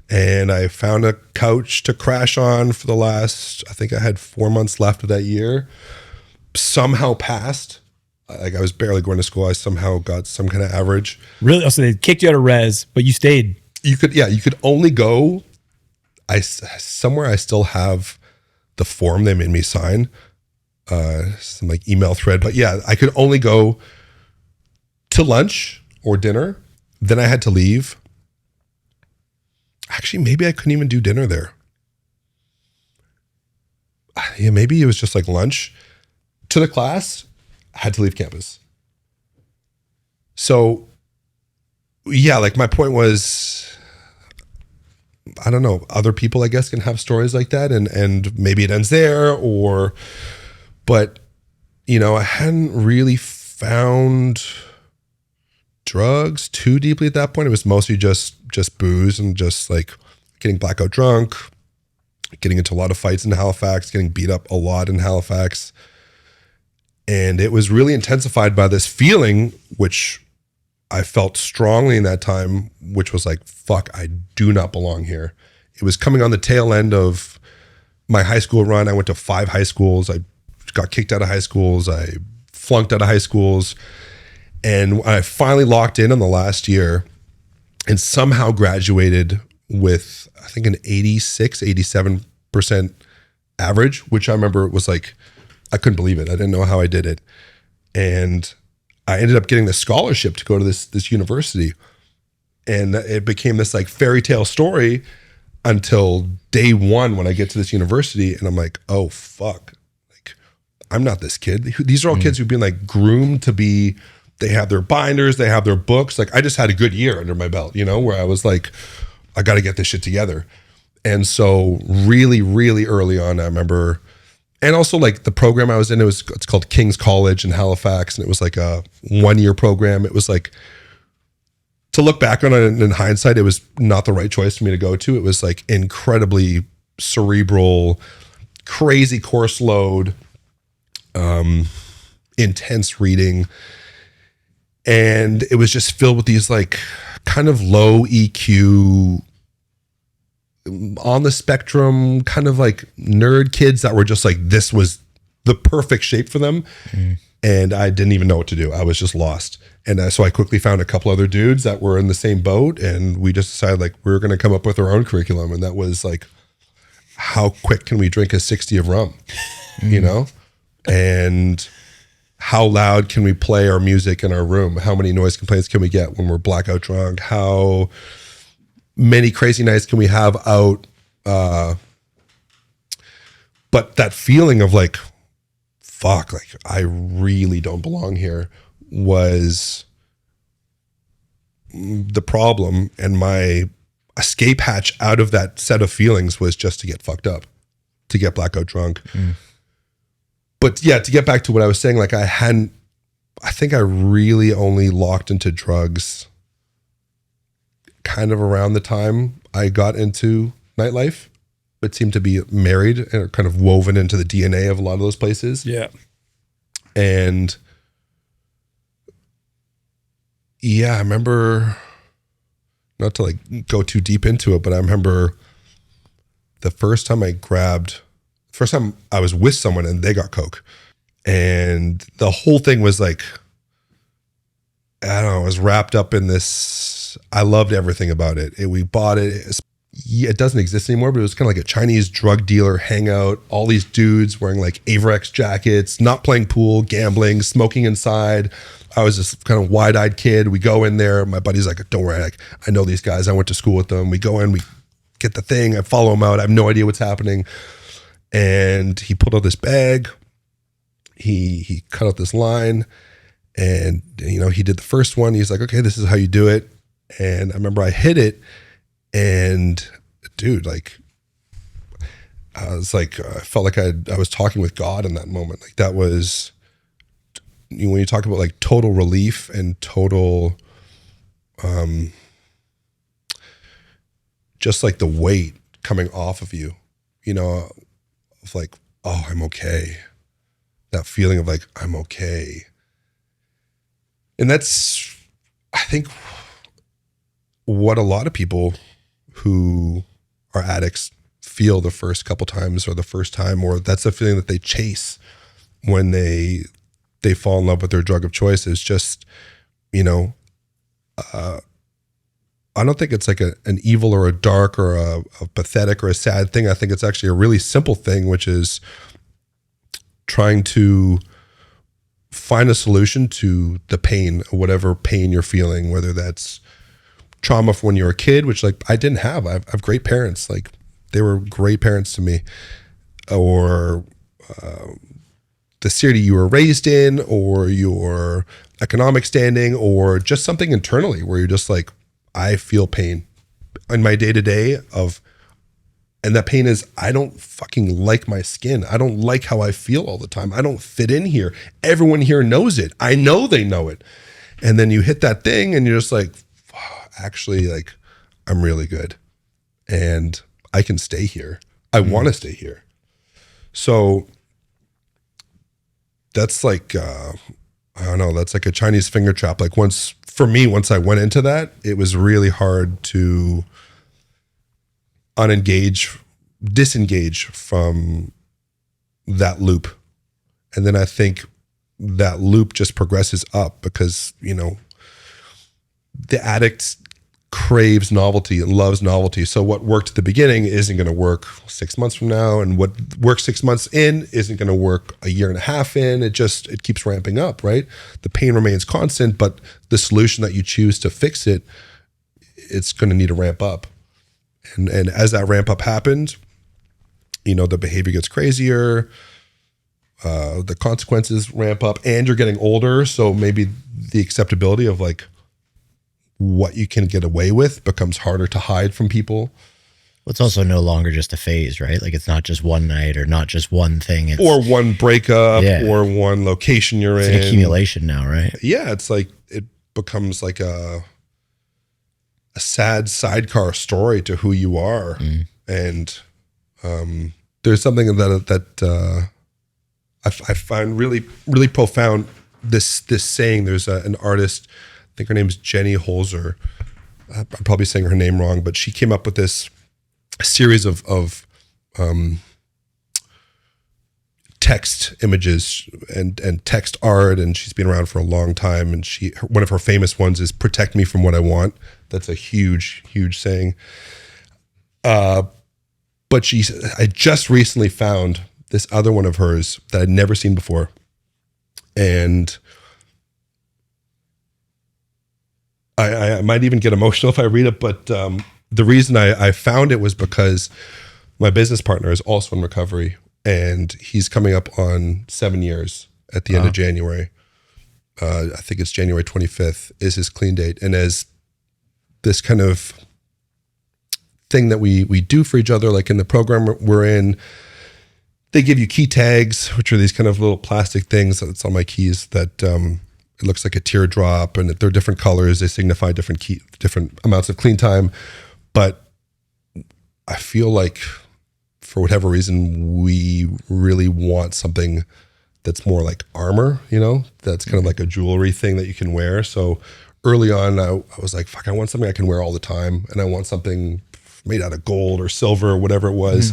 and I found a couch to crash on for the last, I think I had 4 months left of that year. Somehow passed. Like I was barely going to school. I somehow got some kind of average. Really? Oh, so they kicked you out of res, but you stayed. You could only go. Somewhere I still have the form they made me sign, some like email thread. But yeah, I could only go to lunch or dinner. Then I had to leave. Actually, maybe I couldn't even do dinner there. Yeah, maybe it was just like lunch to the class. I had to leave campus. So yeah, like my point was, I don't know, other people I guess can have stories like that and maybe it ends there but you know, I hadn't really found drugs too deeply at that point. It was mostly just booze and just like getting blackout drunk, getting into a lot of fights in Halifax, getting beat up a lot in Halifax. And it was really intensified by this feeling, which I felt strongly in that time, which was like, fuck, I do not belong here. It was coming on the tail end of my high school run. I went to 5 high schools. I got kicked out of high schools. I flunked out of high schools. And I finally locked in on the last year and somehow graduated with, I think, an 86, 87% average, which I remember was like, I couldn't believe it. I didn't know how I did it. And I ended up getting the scholarship to go to this university. And it became this like fairy tale story until day one when I get to this university and I'm like, oh, fuck. Like, I'm not this kid. These are all kids who've been like groomed to be, they have their binders, they have their books. Like I just had a good year under my belt, you know, where I was like, I got to get this shit together. And so really, really early on, I remember, and also like the program I was in, it's called King's College in Halifax. And it was like a 1-year program. It was like, to look back on it in hindsight, it was not the right choice for me to go to. It was like incredibly cerebral, crazy course load, intense reading. And it was just filled with these like kind of low EQ, on the spectrum, kind of like nerd kids that were just like, this was the perfect shape for them. And I didn't even know what to do. I was just lost. And so I quickly found a couple other dudes that were in the same boat. And we just decided like, we were going to come up with our own curriculum. And that was like, how quick can we drink a 60 of rum, you know? And how loud can we play our music in our room? How many noise complaints can we get when we're blackout drunk? How many crazy nights can we have out? But that feeling of like, fuck, like I really don't belong here was the problem. And my escape hatch out of that set of feelings was just to get fucked up, to get blackout drunk. But yeah, to get back to what I was saying, like I think I really only locked into drugs kind of around the time I got into nightlife. It seemed to be married and kind of woven into the DNA of a lot of those places. Yeah. And yeah, I remember, not to like go too deep into it, but I remember the first time I was with someone and they got coke. And the whole thing was like, I don't know, I was wrapped up in this. I loved everything about it. We bought it. It doesn't exist anymore, but it was kind of like a Chinese drug dealer hangout. All these dudes wearing like Averex jackets, not playing pool, gambling, smoking inside. I was this kind of wide-eyed kid. We go in there. My buddy's like, don't worry, like, I know these guys. I went to school with them. We go in, we get the thing. I follow him out. I have no idea what's happening. And he pulled out this bag. He cut out this line. And, you know, he did the first one. He's like, okay, this is how you do it. And I remember I hit it. And dude, like, I was like, I felt like I was talking with God in that moment. Like that was, when you talk about like total relief and total, just like the weight coming off of you, you know, of like, oh, I'm okay. That feeling of like, I'm okay. And that's, I think, what a lot of people who are addicts feel the first couple times or the first time, or that's the feeling that they chase when they they fall in love with their drug of choice is just, you know, I don't think it's like an evil or a dark or a pathetic or a sad thing. I think it's actually a really simple thing, which is trying to find a solution to the pain, whatever pain you're feeling, whether that's trauma from when you were a kid, which like I didn't have. I have great parents. Like they were great parents to me, or the city you were raised in, or your economic standing, or just something internally where you're just like, I feel pain in my day to day and that pain is, I don't fucking like my skin. I don't like how I feel all the time. I don't fit in here. Everyone here knows it. I know they know it. And then you hit that thing and you're just like, actually, like, I'm really good and I can stay here. I want to stay here. So that's like, I don't know, that's like a Chinese finger trap. Like once I went into that, it was really hard to disengage from that loop. And then I think that loop just progresses up because, you know, the addict craves novelty and loves novelty. So what worked at the beginning isn't going to work 6 months from now. And what works 6 months in isn't going to work a year and a half in. It keeps ramping up, right? The pain remains constant, but the solution that you choose to fix it, it's going to need to ramp up. And as that ramp up happened, you know, the behavior gets crazier, the consequences ramp up, and you're getting older. So maybe the acceptability of like what you can get away with becomes harder to hide from people. Well, it's also no longer just a phase, right? Like it's not just one night or not just one thing. Or one breakup or one location you're in. It's an accumulation now, right? Yeah, it's like it becomes like a sad sidecar story to who you are. And there's something that I find really, really profound. This saying, there's an artist, I think her name is Jenny Holzer. I'm probably saying her name wrong, but she came up with this series of text images and text art, and she's been around for a long time. And one of her famous ones is "Protect me from what I want." That's a huge, huge saying. But I just recently found this other one of hers that I'd never seen before, and I might even get emotional if I read it. But the reason I found it was because my business partner is also in recovery, and he's coming up on 7 years at the end of January. I think it's January 25th is his clean date. And as this kind of thing that we do for each other, like in the program we're in, they give you key tags, which are these kind of little plastic things that's on my keys that it looks like a teardrop, and they're different colors. They signify different amounts of clean time. But I feel like for whatever reason, we really want something that's more like armor, you know, that's kind of like a jewelry thing that you can wear. So early on, I was like, fuck, I want something I can wear all the time. And I want something made out of gold or silver or whatever it was.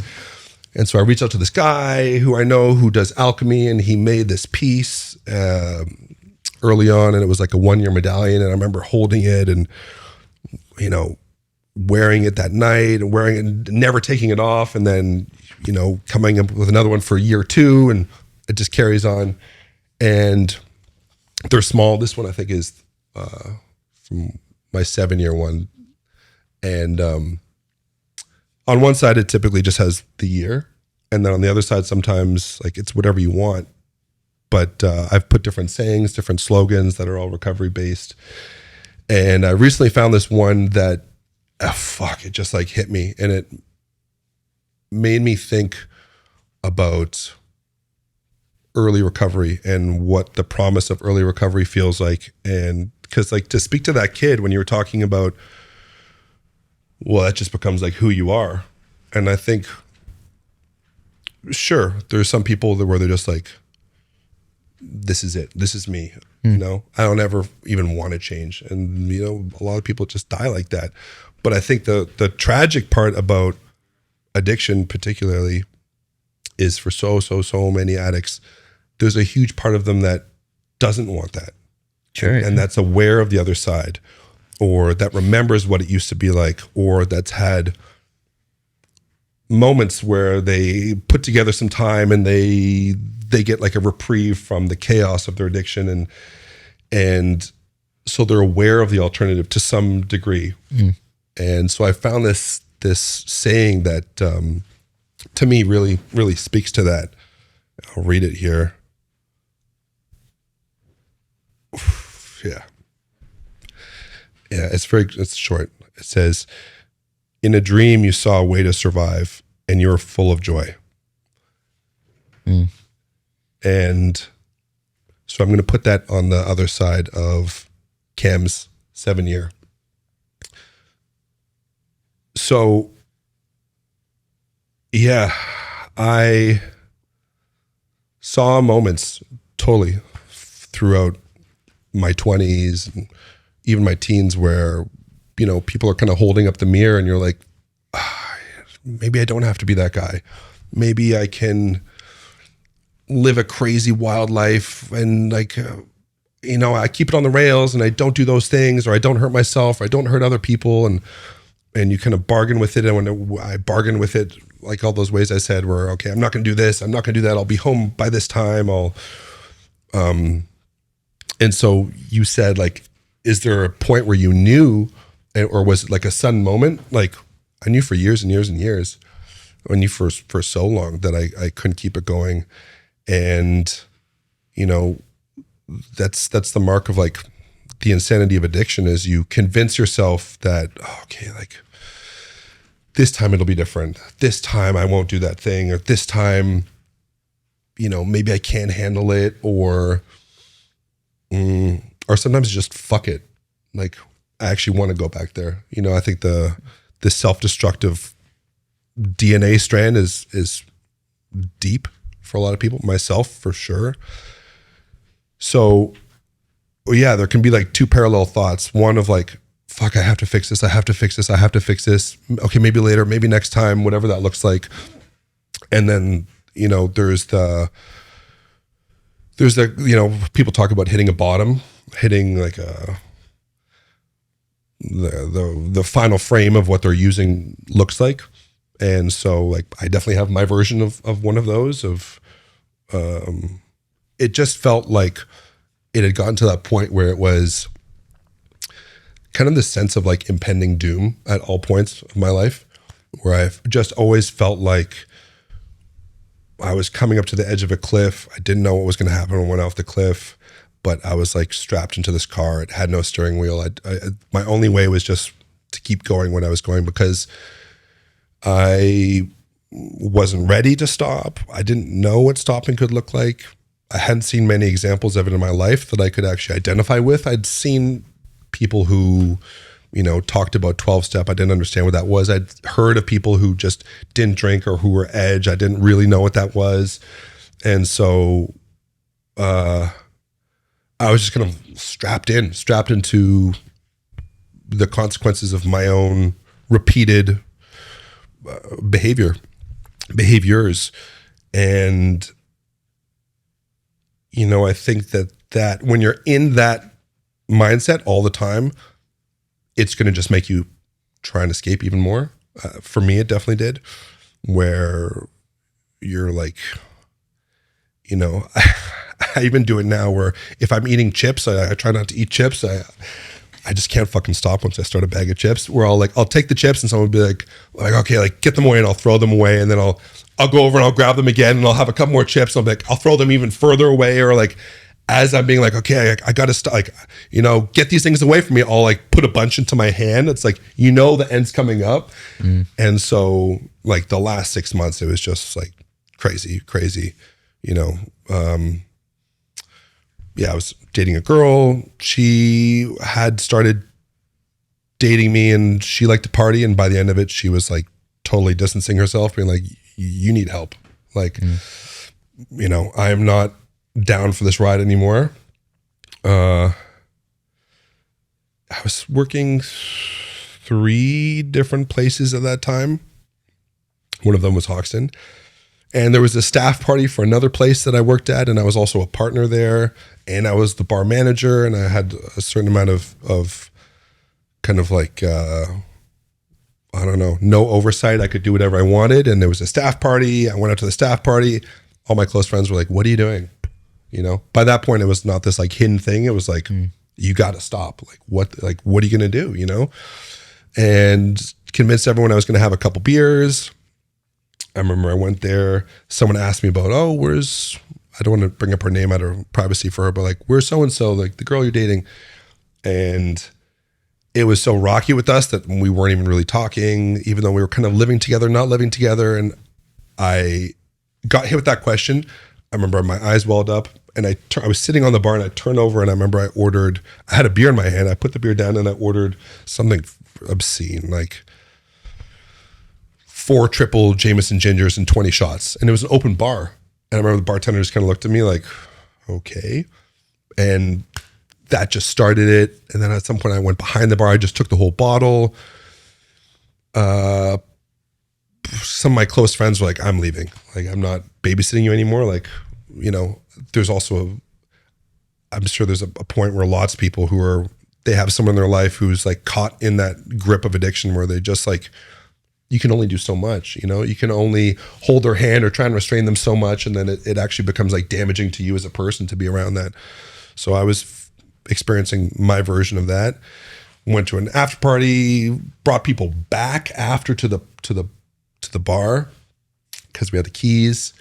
And so I reached out to this guy who I know who does alchemy, and he made this piece early on, and it was like a 1-year medallion. And I remember holding it and, you know, wearing it that night and wearing it and never taking it off. And then, you know, coming up with another one for year 2, and it just carries on. And they're small. This one I think is from my 7-year one. And on one side, it typically just has the year. And then on the other side, sometimes like it's whatever you want. But I've put different sayings, different slogans that are all recovery based. And I recently found this one that, it just like hit me. And it made me think about early recovery and what the promise of early recovery feels like. And because like to speak to that kid when you were talking about, well, that just becomes like who you are. And I think, sure, there's some people where they're just like, this is it. This is me. You know, I don't ever even want to change. And, you know, a lot of people just die like that. But I think the tragic part about addiction particularly is for so many addicts, there's a huge part of them that doesn't want that. Sure. And that's aware of the other side, or that remembers what it used to be like, or that's had moments where they put together some time and they get like a reprieve from the chaos of their addiction, and so they're aware of the alternative to some degree. And so I found this saying that to me really, really speaks to that. I'll read it here. Yeah, it's short. It says, "In a dream, you saw a way to survive, and you were full of joy." And so I'm going to put that on the other side of Cam's 7-year. So, yeah, I saw moments totally throughout my 20s and even my teens where, people are kind of holding up the mirror and you're like, maybe I don't have to be that guy. Maybe I can live a crazy wild life and I keep it on the rails and I don't do those things, or I don't hurt myself, or I don't hurt other people. And you kind of bargain with it. And when I bargain with it, like all those ways I said, where, okay, I'm not going to do this, I'm not going to do that, I'll be home by this time. And so you said, like, is there a point where you knew, or was it like a sudden moment? Like, I knew for years and years and years. I knew for so long that I couldn't keep it going. And, that's the mark of like the insanity of addiction, is you convince yourself that, okay, like this time it'll be different. This time I won't do that thing, or this time, maybe I can handle it, or sometimes just fuck it. Like, I actually want to go back there. I think the self-destructive DNA strand is deep for a lot of people, myself for sure. So, yeah, there can be like two parallel thoughts. One of like, fuck, I have to fix this. I have to fix this. I have to fix this. Okay, maybe later, maybe next time, whatever that looks like. And then, there's the, people talk about hitting a bottom, hitting like the final frame of what they're using looks like. And so like, I definitely have my version of one of those it just felt like it had gotten to that point where it was kind of the sense of like impending doom at all points of my life, where I've just always felt like I was coming up to the edge of a cliff. I didn't know what was going to happen when I went off the cliff, but I was like strapped into this car. It had no steering wheel. My only way was just to keep going when I was going, because I wasn't ready to stop. I didn't know what stopping could look like. I hadn't seen many examples of it in my life that I could actually identify with. I'd seen people who, talked about 12-step. I didn't understand what that was. I'd heard of people who just didn't drink or who were edge. I didn't really know what that was. And so I was just kind of strapped into the consequences of my own repeated behaviors. And I think that when you're in that mindset all the time, it's going to just make you try and escape even more. For me, it definitely did, where you're like, I even do it now where if I'm eating chips, I try not to eat chips. I just can't fucking stop once I start a bag of chips, where I'll take the chips and someone will be like, okay, like get them away, and I'll throw them away. And then I'll go over and I'll grab them again and I'll have a couple more chips. And I'll be like, I'll throw them even further away. Or like, as I'm being like, okay, I got to get these things away from me. I'll like put a bunch into my hand. It's like, the end's coming up. And so like the last 6 months, it was just like crazy. I was dating a girl. She had started dating me and she liked to party. And by the end of it, she was like totally distancing herself, being like, you need help. Like, I am not down for this ride anymore. I was working 3 different places at that time. One of them was Hoxton. And there was a staff party for another place that I worked at, and I was also a partner there, and I was the bar manager, and I had a certain amount of kind of like, I don't know, no oversight. I could do whatever I wanted. And there was a staff party. I went out to the staff party. All my close friends were like, what are you doing? You know, by that point, it was not this like hidden thing. It was like, you got to stop. Like, what are you going to do? You know? And convinced everyone I was going to have a couple beers. I remember I went there. Someone asked me about, I don't want to bring up her name out of privacy for her, but like, where's so-and-so, like the girl you're dating? And it was so rocky with us that we weren't even really talking, even though we were kind of living together, not living together. And I got hit with that question. I remember my eyes welled up, and I was sitting on the bar, and I turned over, and I remember I had a beer in my hand. I put the beer down, and I ordered something obscene, like 4 triple Jameson gingers and 20 shots. And it was an open bar. And I remember the bartender just kind of looked at me like, okay. And that just started it. And then at some point I went behind the bar. I just took the whole bottle. Some of my close friends were like, I'm leaving. Like, I'm not babysitting you anymore. Like, you know, there's also I'm sure there's a point where lots of people they have someone in their life who's like caught in that grip of addiction where they just like, you can only do so much, you know, you can only hold their hand or try and restrain them so much. And then it actually becomes like damaging to you as a person to be around that. So I was experiencing my version of that. Went to an after party, brought people back after to the bar because we had the keys,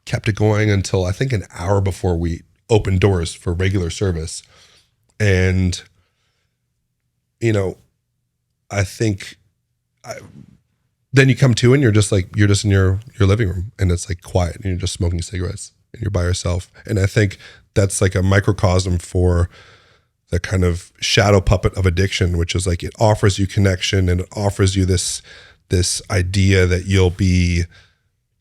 kept it going until I think an hour before we opened doors for regular service. And, you know, I think then you come to and you're just in your living room and it's like quiet and you're just smoking cigarettes and you're by yourself. And I think that's like a microcosm for the kind of shadow puppet of addiction, which is like it offers you connection and it offers you this idea that you'll be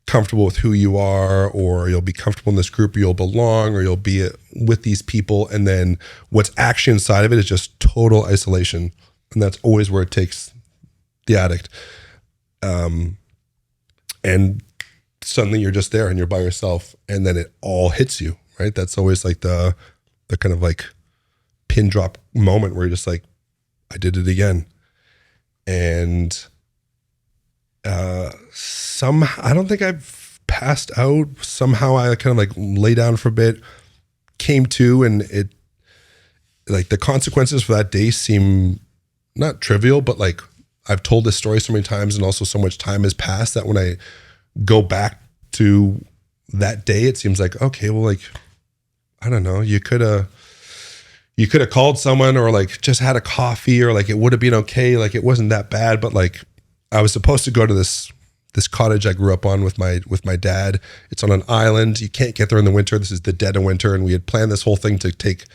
comfortable with who you are, or you'll be comfortable in this group, or you'll belong, or you'll be with these people. And then what's actually inside of it is just total isolation. And that's always where it takes the addict. And suddenly you're just there and you're by yourself, and then it all hits you, right? That's always like the kind of like pin drop moment where you're just like, I did it again. And I don't think I've passed out. Somehow I kind of like lay down for a bit, came to, and it like the consequences for that day seem not trivial, but like I've told this story so many times and also so much time has passed that when I go back to that day, it seems like, okay, well, like, I don't know, you could have called someone or like just had a coffee, or like it would have been okay. Like it wasn't that bad, but like I was supposed to go to this cottage I grew up on with my dad. It's on an island. You can't get there in the winter. This is the dead of winter. And we had planned this whole thing to take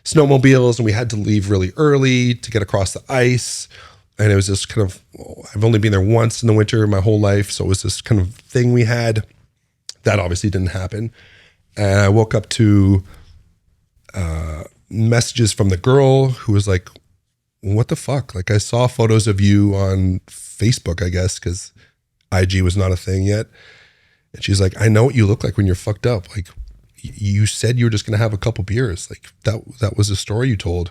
snowmobiles, and we had to leave really early to get across the ice. And it was this kind of, I've only been there once in the winter my whole life. So it was this kind of thing we had that obviously didn't happen. And I woke up to messages from the girl who was like, what the fuck? Like I saw photos of you on Facebook, I guess, because IG was not a thing yet. And she's like, I know what you look like when you're fucked up. Like you said you were just going to have a couple beers. Like that was the story you told.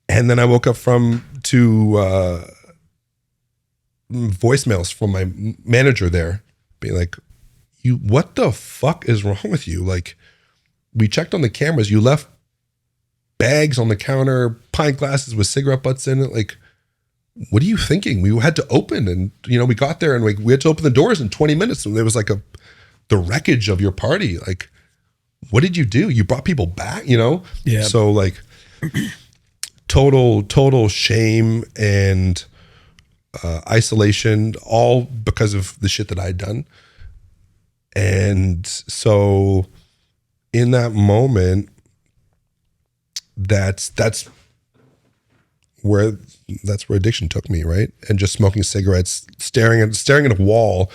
And then I woke up to voicemails from my manager there being like, what the fuck is wrong with you? Like we checked on the cameras. You left bags on the counter, pint glasses with cigarette butts in it. Like, what are you thinking? We had to open, and you know, we got there and we had to open the doors in 20 minutes. And there was like the wreckage of your party. Like, what did you do? You brought people back, you know? Yeah. So like total shame and isolation, all because of the shit that I'd done. And so in that moment, that's where addiction took me, right? And just smoking cigarettes, staring at a wall,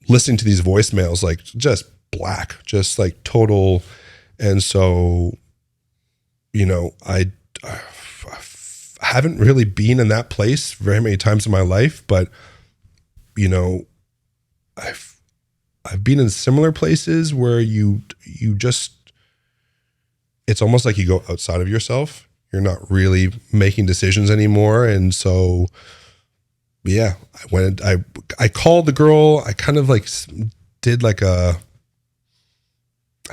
listening to these voicemails, like just black, just like total. And so, you know, I haven't really been in that place very many times in my life, but you know, I've been in similar places where you just, it's almost like you go outside of yourself. You're not really making decisions anymore. And so, yeah, I called the girl. I kind of like did like I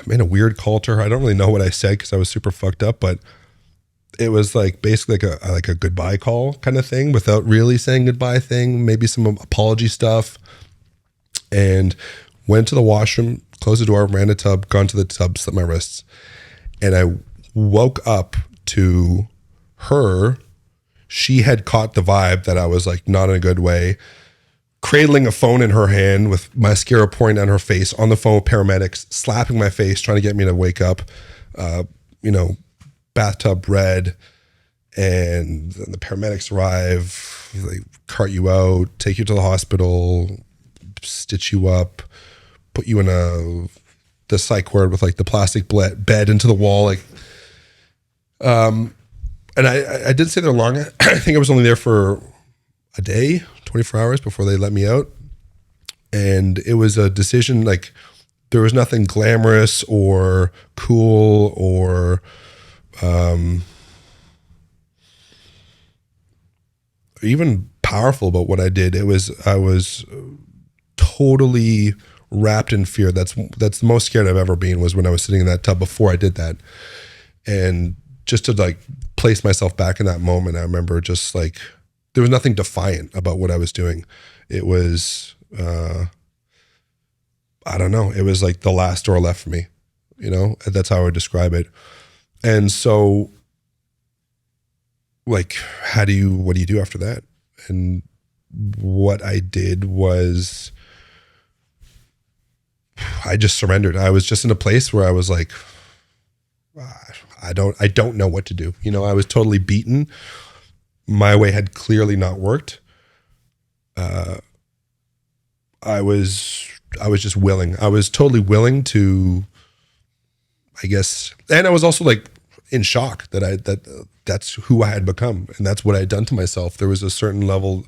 made a weird call to her. I don't really know what I said because I was super fucked up, but it was like basically like a goodbye call kind of thing without really saying goodbye thing, maybe some apology stuff, and went to the washroom, closed the door, ran in the tub, gone to the tub, slit my wrists. And I woke up to her. She had caught the vibe that I was like not in a good way, cradling a phone in her hand with mascara pouring down her face, on the phone with paramedics, slapping my face, trying to get me to wake up, bathtub red. And then the paramedics arrive, they cart you out, take you to the hospital, stitch you up, put you in the psych ward with like the plastic bed into the wall. Like, and I didn't stay there long. I think I was only there for a day, 24 hours before they let me out. And it was a decision, like there was nothing glamorous or cool or even powerful about what I did. I was totally wrapped in fear. That's the most scared I've ever been, was when I was sitting in that tub before I did that. And just to like place myself back in that moment, I remember just like, there was nothing defiant about what I was doing. It was, I don't know. It was like the last door left for me, that's how I would describe it. And so like, what do you do after that? And what I did was I just surrendered. I was just in a place where I was like, I don't know what to do. I was totally beaten. My way had clearly not worked. I was just willing. I was totally willing to, I guess, and I was also like in shock that's who I had become, and that's what I had done to myself. There was a certain level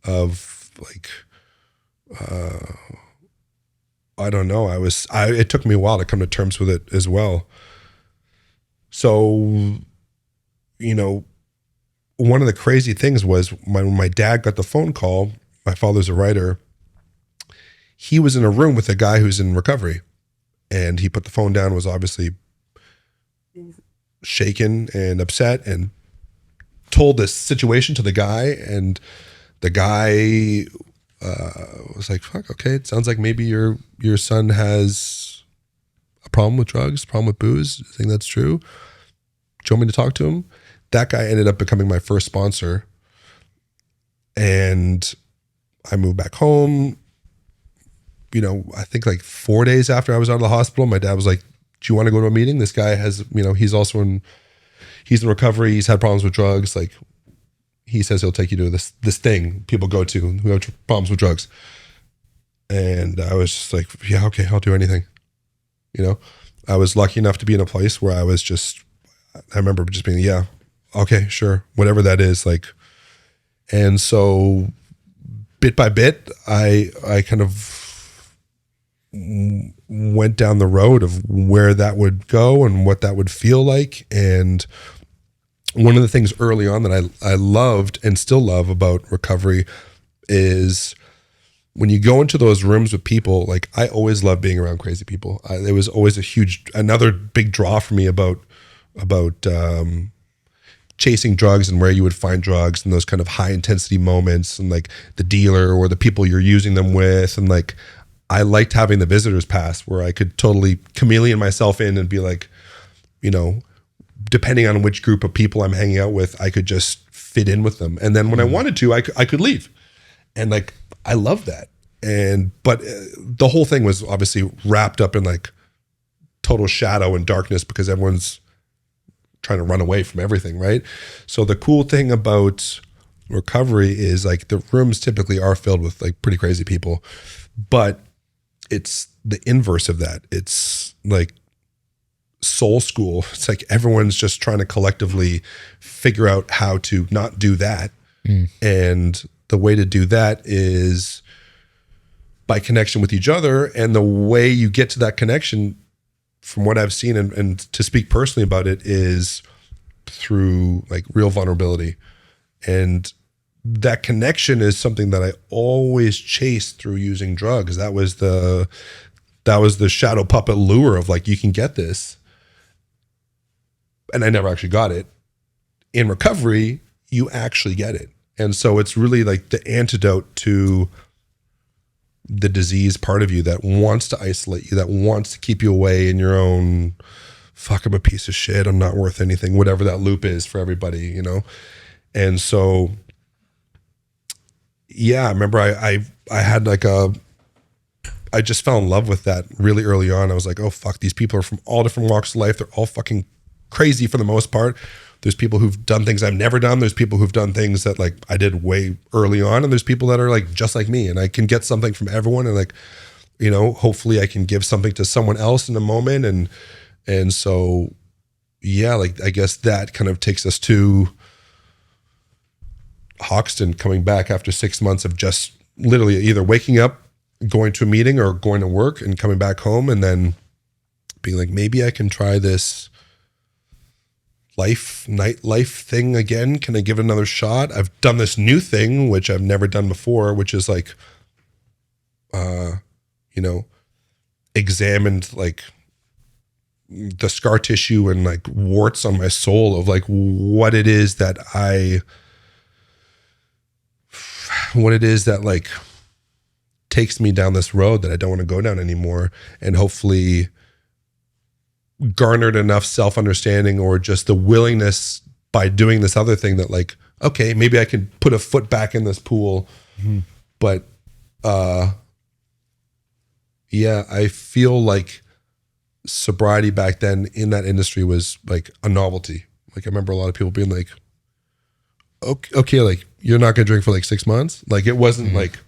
of like, I don't know. It took me a while to come to terms with it as well. So, one of the crazy things was when my dad got the phone call, my father's a writer, he was in a room with a guy who's in recovery, and he put the phone down, was obviously shaken and upset, and told this situation to the guy, and the guy was like, fuck, okay, it sounds like maybe your son has a problem with drugs, problem with booze. I think that's true. Do you want me to talk to him? That guy ended up becoming my first sponsor. And I moved back home. I think like 4 days after I was out of the hospital, my dad was like, do you want to go to a meeting? This guy has, he's in recovery. He's had problems with drugs. Like, he says he'll take you to this thing people go to who have problems with drugs. And I was just like, yeah, okay, I'll do anything. I was lucky enough to be in a place where I remember just being, yeah, okay, sure, whatever that is. Like, and so bit by bit, I kind of went down the road of where that would go and what that would feel like. And one of the things early on that I loved and still love about recovery is when you go into those rooms with people. Like, I always love being around crazy people. It was always another big draw for me about chasing drugs and where you would find drugs and those kind of high intensity moments, and like the dealer or the people you're using them with. And like, I liked having the visitors pass where I could totally chameleon myself in and be like, depending on which group of people I'm hanging out with, I could just fit in with them. And then when I wanted to, I could leave. And like, I love that. But the whole thing was obviously wrapped up in like total shadow and darkness because everyone's trying to run away from everything, right? So the cool thing about recovery is like the rooms typically are filled with like pretty crazy people, but it's the inverse of that. It's like soul school. It's like everyone's just trying to collectively figure out how to not do that. And the way to do that is by connection with each other. And the way you get to that connection, from what I've seen, and to speak personally about it, is through like real vulnerability. And that connection is something that I always chased through using drugs. That was the shadow puppet lure of like, you can get this. And I never actually got it. In recovery, you actually get it. And so it's really like the antidote to the disease part of you that wants to isolate you, that wants to keep you away in your own, fuck, I'm a piece of shit, I'm not worth anything, whatever that loop is for everybody, you know? And so, yeah, I remember I had like I just fell in love with that really early on. I was like, oh fuck, these people are from all different walks of life. They're all fucking crazy for the most part. There's people who've done things I've never done. There's people who've done things that like I did way early on. And there's people that are like just like me, and I can get something from everyone. And like, you know, hopefully I can give something to someone else in a moment. And so, yeah, like I guess that kind of takes us to Hoxton, coming back after 6 months of just literally either waking up, going to a meeting, or going to work and coming back home, and being like, maybe I can try this nightlife thing again. Can I give it another shot? I've done this new thing, which I've never done before, which is like, you know, examined like the scar tissue and like warts on my soul of like what it is that like takes me down this road that I don't want to go down anymore, and hopefully garnered enough self-understanding or just the willingness by doing this other thing that like, okay, maybe I can put a foot back in this pool. Mm-hmm. But yeah, I feel like sobriety back then in that industry was like a novelty. Like I remember a lot of people being like, okay, like you're not gonna drink for like 6 months. Like it wasn't like,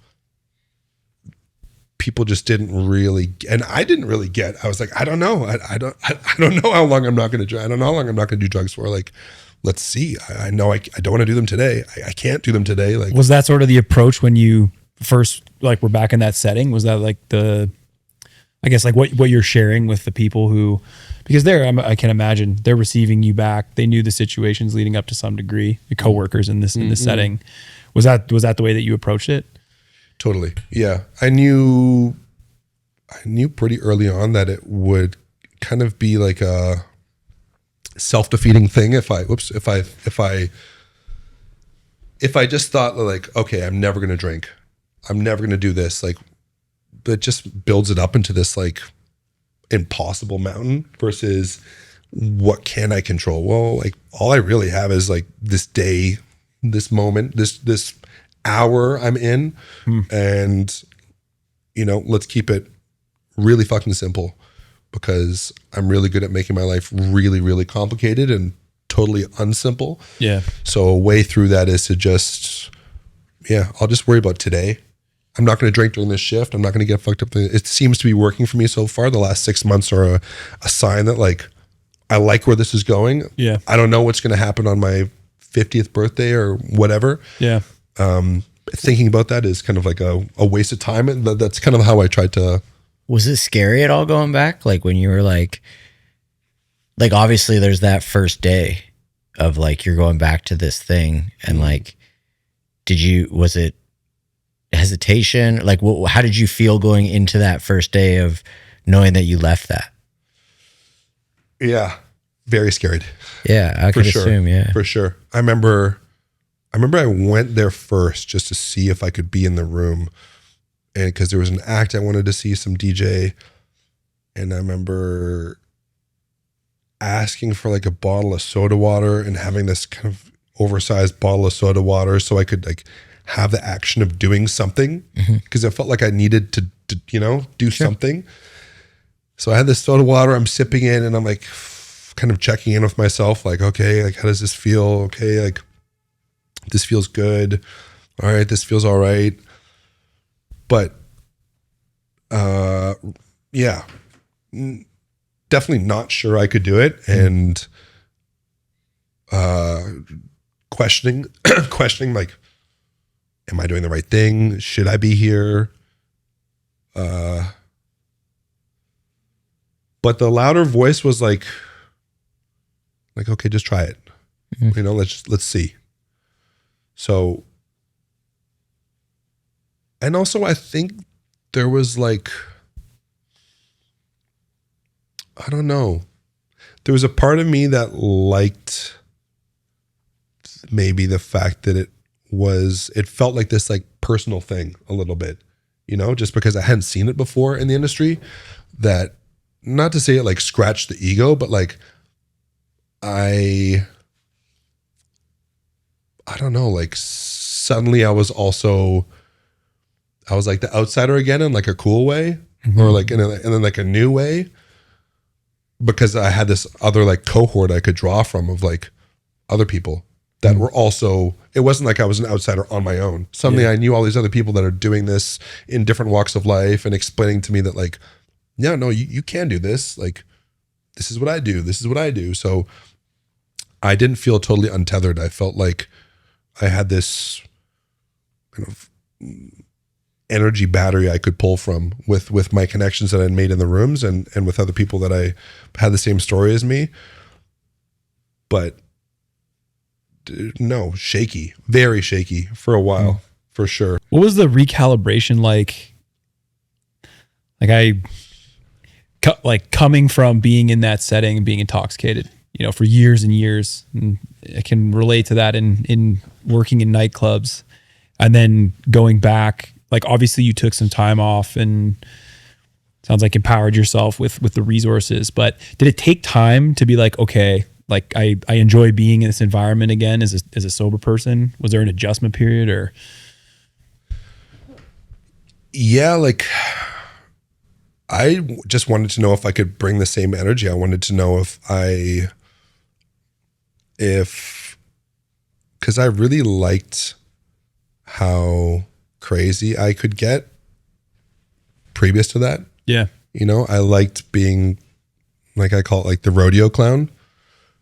people just didn't really, and I didn't really get. I was like, I don't know. I don't know how long I'm not going to drink. I don't know how long I'm not going to do drugs for. Like, let's see. I know I don't want to do them today. I can't do them today. Like, was that sort of the approach when you first like were back in that setting? Was that like I guess like what you're sharing with the people who, because I can imagine they're receiving you back. They knew the situations leading up to some degree. Your coworkers in this setting. Was that the way that you approached it? Totally. Yeah. I knew pretty early on that it would kind of be like a self-defeating thing if I just thought like, okay, I'm never going to drink. I'm never going to do this. Like, that just builds it up into this like impossible mountain versus what can I control? Well, like all I really have is like this day, this moment, this hour I'm in, and you know, let's keep it really fucking simple, because I'm really good at making my life really, really complicated and totally unsimple. Yeah. So a way through that is to just, I'll just worry about today. I'm not going to drink during this shift. I'm not going to get fucked up. It seems to be working for me so far. The last 6 months are a sign that like, I like where this is going. Yeah. I don't know what's going to happen on my 50th birthday or whatever. Yeah. Thinking about that is kind of like a waste of time. And that's kind of how I tried to. Was it scary at all going back? Like when you were like obviously there's that first day of like, you're going back to this thing, and like, was it hesitation? Like how did you feel going into that first day of knowing that you left that? Yeah. Very scared. Yeah. I could assume. Yeah. For sure. I remember I went there first just to see if I could be in the room, and because there was an act I wanted to see, some DJ, and I remember asking for like a bottle of soda water and having this kind of oversized bottle of soda water so I could like have the action of doing something, because I felt like I needed to you know, do something. So I had this soda water I'm sipping in, and I'm like kind of checking in with myself, like, okay, like how does this feel? Okay, like this feels good. All right, this feels all right. But yeah, definitely not sure I could do it, and questioning like, am I doing the right thing? Should I be here? But the louder voice was like, okay, just try it. You know, let's see. So, and also I think there was like, I don't know. There was a part of me that liked maybe the fact that it felt like this like personal thing a little bit, you know, just because I hadn't seen it before in the industry. That, not to say it like scratched the ego, but like I don't know, like suddenly I was like the outsider again in like a cool way, or like in then like a new way, because I had this other like cohort I could draw from of like other people that were also, it wasn't like I was an outsider on my own. Suddenly I knew all these other people that are doing this in different walks of life and explaining to me that like, yeah, no, you can do this. Like, this is what I do. This is what I do. So I didn't feel totally untethered. I felt like I had this kind of energy battery I could pull from with my connections that I'd made in the rooms and with other people that I had the same story as me. But no, shaky, very shaky for a while, for sure. What was the recalibration like? Like coming from being in that setting and being intoxicated, you know, for years and years. And I can relate to that in working in nightclubs, and then going back, like obviously you took some time off and sounds like empowered yourself with the resources, but did it take time to be like, okay, like I enjoy being in this environment again as a sober person? Was there an adjustment period or? Yeah, like I just wanted to know if I could bring the same energy. I wanted to know because I really liked how crazy I could get previous to that. Yeah. You know, I liked being, like I call it, like the rodeo clown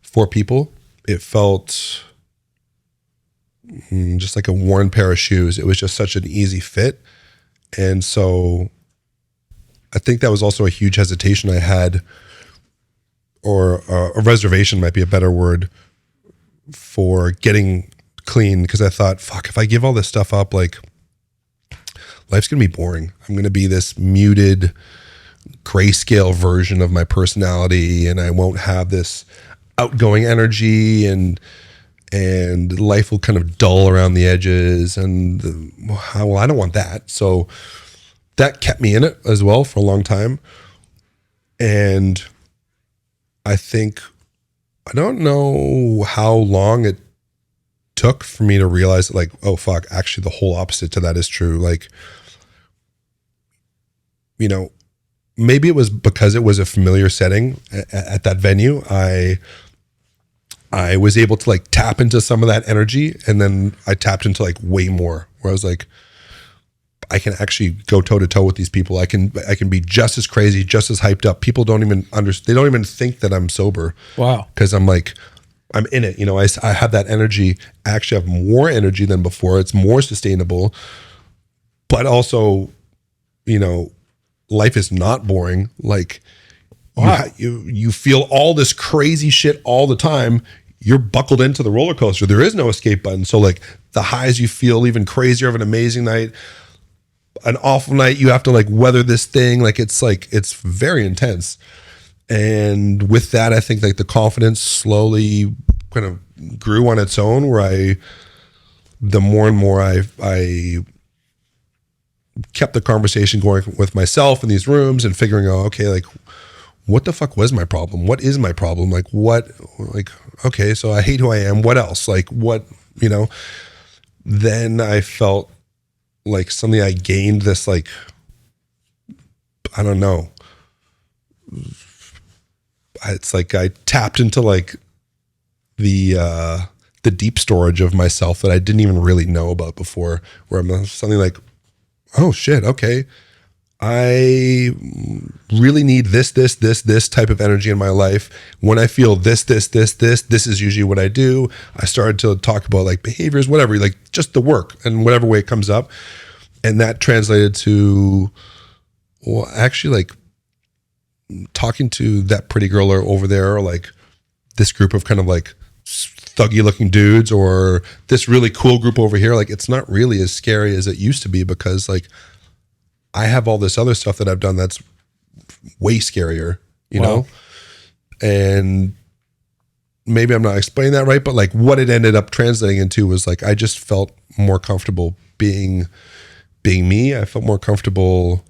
for people. It felt just like a worn pair of shoes. It was just such an easy fit. And so I think that was also a huge hesitation I had, or a reservation might be a better word, for getting clean, because I thought, fuck, if I give all this stuff up, like life's gonna be boring. I'm gonna be this muted grayscale version of my personality, and I won't have this outgoing energy, and life will kind of dull around the edges, and well, I don't want that. So that kept me in it as well for a long time. And I don't know how long it took for me to realize that, like, oh fuck, actually the whole opposite to that is true. Like, you know, maybe it was because it was a familiar setting at that venue. I was able to like tap into some of that energy, and then I tapped into like way more, where I was like, I can actually go toe to toe with these people. I can be just as crazy, just as hyped up. People don't even understand. They don't even think that I'm sober. Wow. Because I'm in it. You know, I have that energy. I actually have more energy than before. It's more sustainable. But also, you know, life is not boring. Like, wow. you feel all this crazy shit all the time. You're buckled into the roller coaster. There is no escape button. So like the highs you feel even crazier of an amazing night, an awful night, you have to like weather this thing. Like it's very intense. And with that, I think like the confidence slowly kind of grew on its own, where the more and more I kept the conversation going with myself in these rooms and figuring out, okay, like what the fuck was my problem? What is my problem? Like okay, so I hate who I am. What else? Like what, you know, then I felt like suddenly I gained this, like, I don't know. It's like I tapped into like the deep storage of myself that I didn't even really know about before, where I'm suddenly like, oh shit, okay. I really need this type of energy in my life. When I feel this is usually what I do. I started to talk about like behaviors, whatever, like just the work and whatever way it comes up. And that translated to Well, actually, like talking to that pretty girl over there, or like this group of kind of like thuggy looking dudes, or this really cool group over here, like it's not really as scary as it used to be, because like I have all this other stuff that I've done that's way scarier, you know? And maybe I'm not explaining that right, but like what it ended up translating into was like I just felt more comfortable being me. I felt more comfortable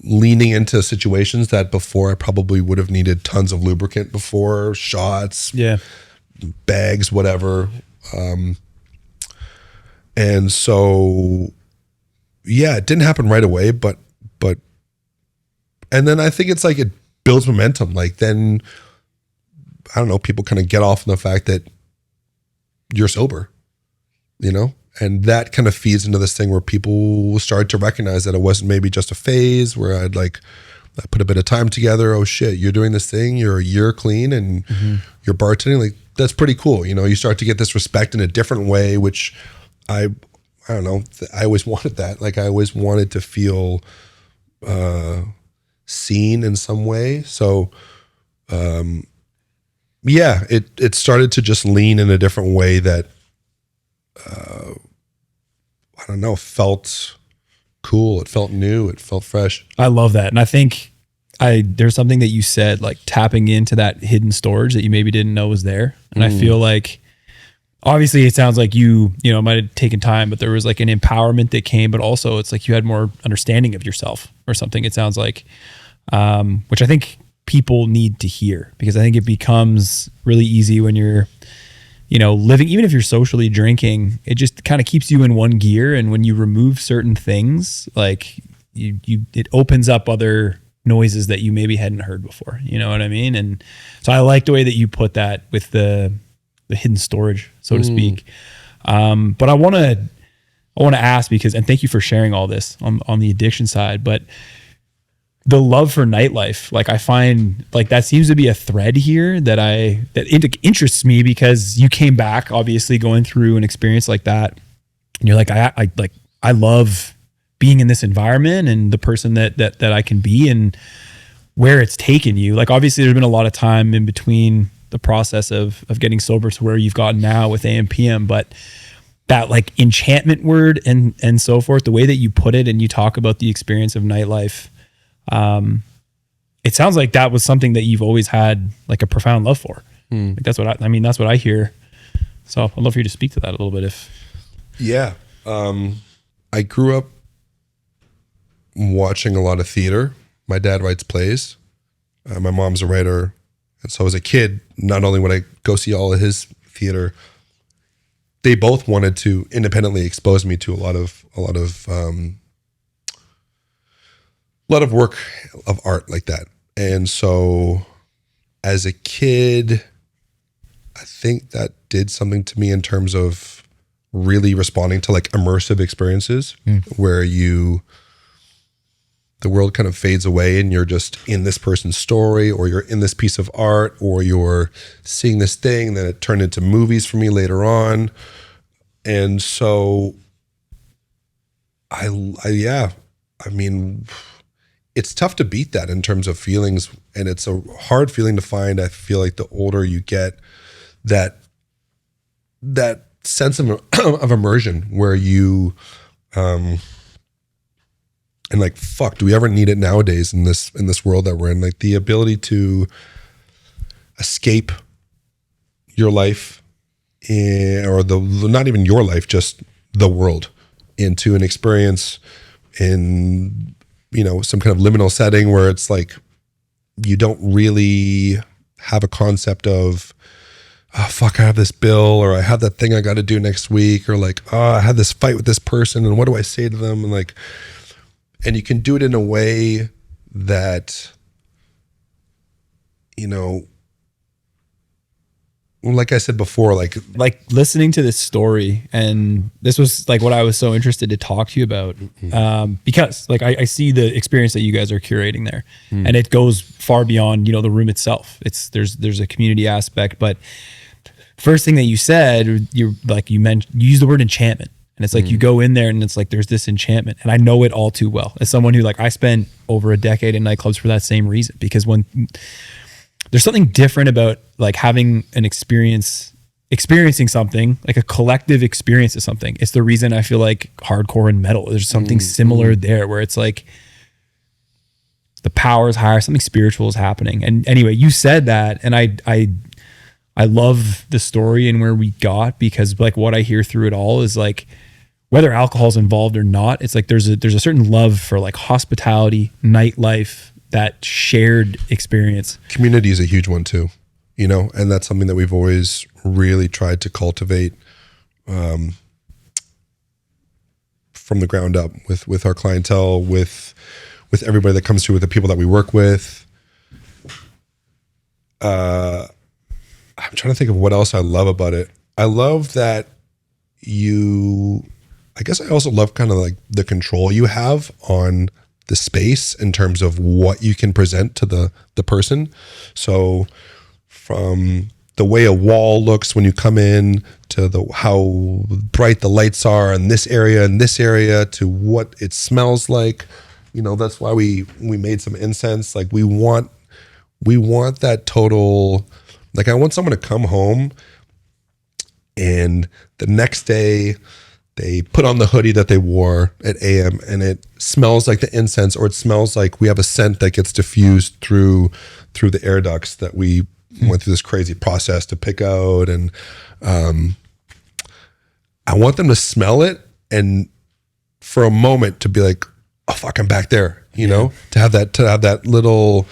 leaning into situations that before I probably would have needed tons of lubricant before, shots, bags, whatever. And so, yeah, it didn't happen right away, but, and then I think it's like it builds momentum. Like then, I don't know, people kind of get off on the fact that you're sober, you know? And that kind of feeds into this thing where people start to recognize that it wasn't maybe just a phase where I put a bit of time together. Oh shit, you're doing this thing, you're a year clean and you're bartending. Like that's pretty cool. You know, you start to get this respect in a different way, which I don't know. I always wanted that. Like I always wanted to feel seen in some way. So, yeah, it started to just lean in a different way that, I don't know, felt cool. It felt new. It felt fresh. I love that. And I think there's something that you said, like tapping into that hidden storage that you maybe didn't know was there. And I feel like, obviously it sounds like you might have taken time, but there was like an empowerment that came, but also it's like you had more understanding of yourself or something. It sounds like, which I think people need to hear, because I think it becomes really easy when you're, living, even if you're socially drinking, it just kind of keeps you in one gear. And when you remove certain things, like it opens up other noises that you maybe hadn't heard before. You know what I mean? And so I like the way that you put that with the hidden storage, so to speak. But I want to ask, because, and thank you for sharing all this on the addiction side, but the love for nightlife, like I find like that seems to be a thread here that interests me, because you came back obviously going through an experience like that. And you're like, I love being in this environment and the person that I can be and where it's taken you. Like, obviously there's been a lot of time in between the process of getting sober to where you've gotten now with AM/PM, but that like enchantment word and so forth, the way that you put it and you talk about the experience of nightlife, it sounds like that was something that you've always had like a profound love for. Like that's what that's what I hear. So I'd love for you to speak to that a little bit. Yeah. I grew up watching a lot of theater. My dad writes plays. My mom's a writer. And so as a kid, not only would I go see all of his theater, they both wanted to independently expose me to a lot of work of art like that. And so as a kid, I think that did something to me in terms of really responding to like immersive experiences where the world kind of fades away and you're just in this person's story, or you're in this piece of art, or you're seeing this thing, and then it turned into movies for me later on. And so I mean, it's tough to beat that in terms of feelings, and it's a hard feeling to find. I feel like the older you get, that sense of immersion where you, and like, fuck, do we ever need it nowadays in this world that we're in? Like the ability to escape your life, or not even your life, just the world, into an experience in, some kind of liminal setting where it's like, you don't really have a concept of, oh, fuck, I have this bill, or I have that thing I got to do next week, or like, oh, I had this fight with this person, and what do I say to them? And like, and you can do it in a way that, like I said before, like listening to this story, and this was like what I was so interested to talk to you about, because like I see the experience that you guys are curating there, and it goes far beyond the room itself. There's a community aspect, but first thing that you said, you used the word enchantment, And it's like you go in there and it's like there's this enchantment. And I know it all too well. As someone who like I spent over a decade in nightclubs for that same reason, because when there's something different about like having an experiencing something, like a collective experience of something. It's the reason I feel like hardcore and metal, there's something similar there where it's like the power is higher, something spiritual is happening. And anyway, you said that, and I love the story and where we got, because like what I hear through it all is like, whether alcohol's involved or not, it's like there's a certain love for like hospitality, nightlife, that shared experience. Community is a huge one too, you know, and that's something that we've always really tried to cultivate from the ground up with our clientele, with everybody that comes through, with the people that we work with. I'm trying to think of what else I love about it. I love that I guess I also love kind of like the control you have on the space in terms of what you can present to the person. So from the way a wall looks when you come in to how bright the lights are in this area and this area to what it smells like, you know, that's why we made some incense. Like we want that total, like I want someone to come home and the next day they put on the hoodie that they wore at AM and it smells like the incense, or it smells like we have a scent that gets diffused through the air ducts that we went through this crazy process to pick out. And I want them to smell it and for a moment to be like, oh fuck, I'm back there, you know, to have that little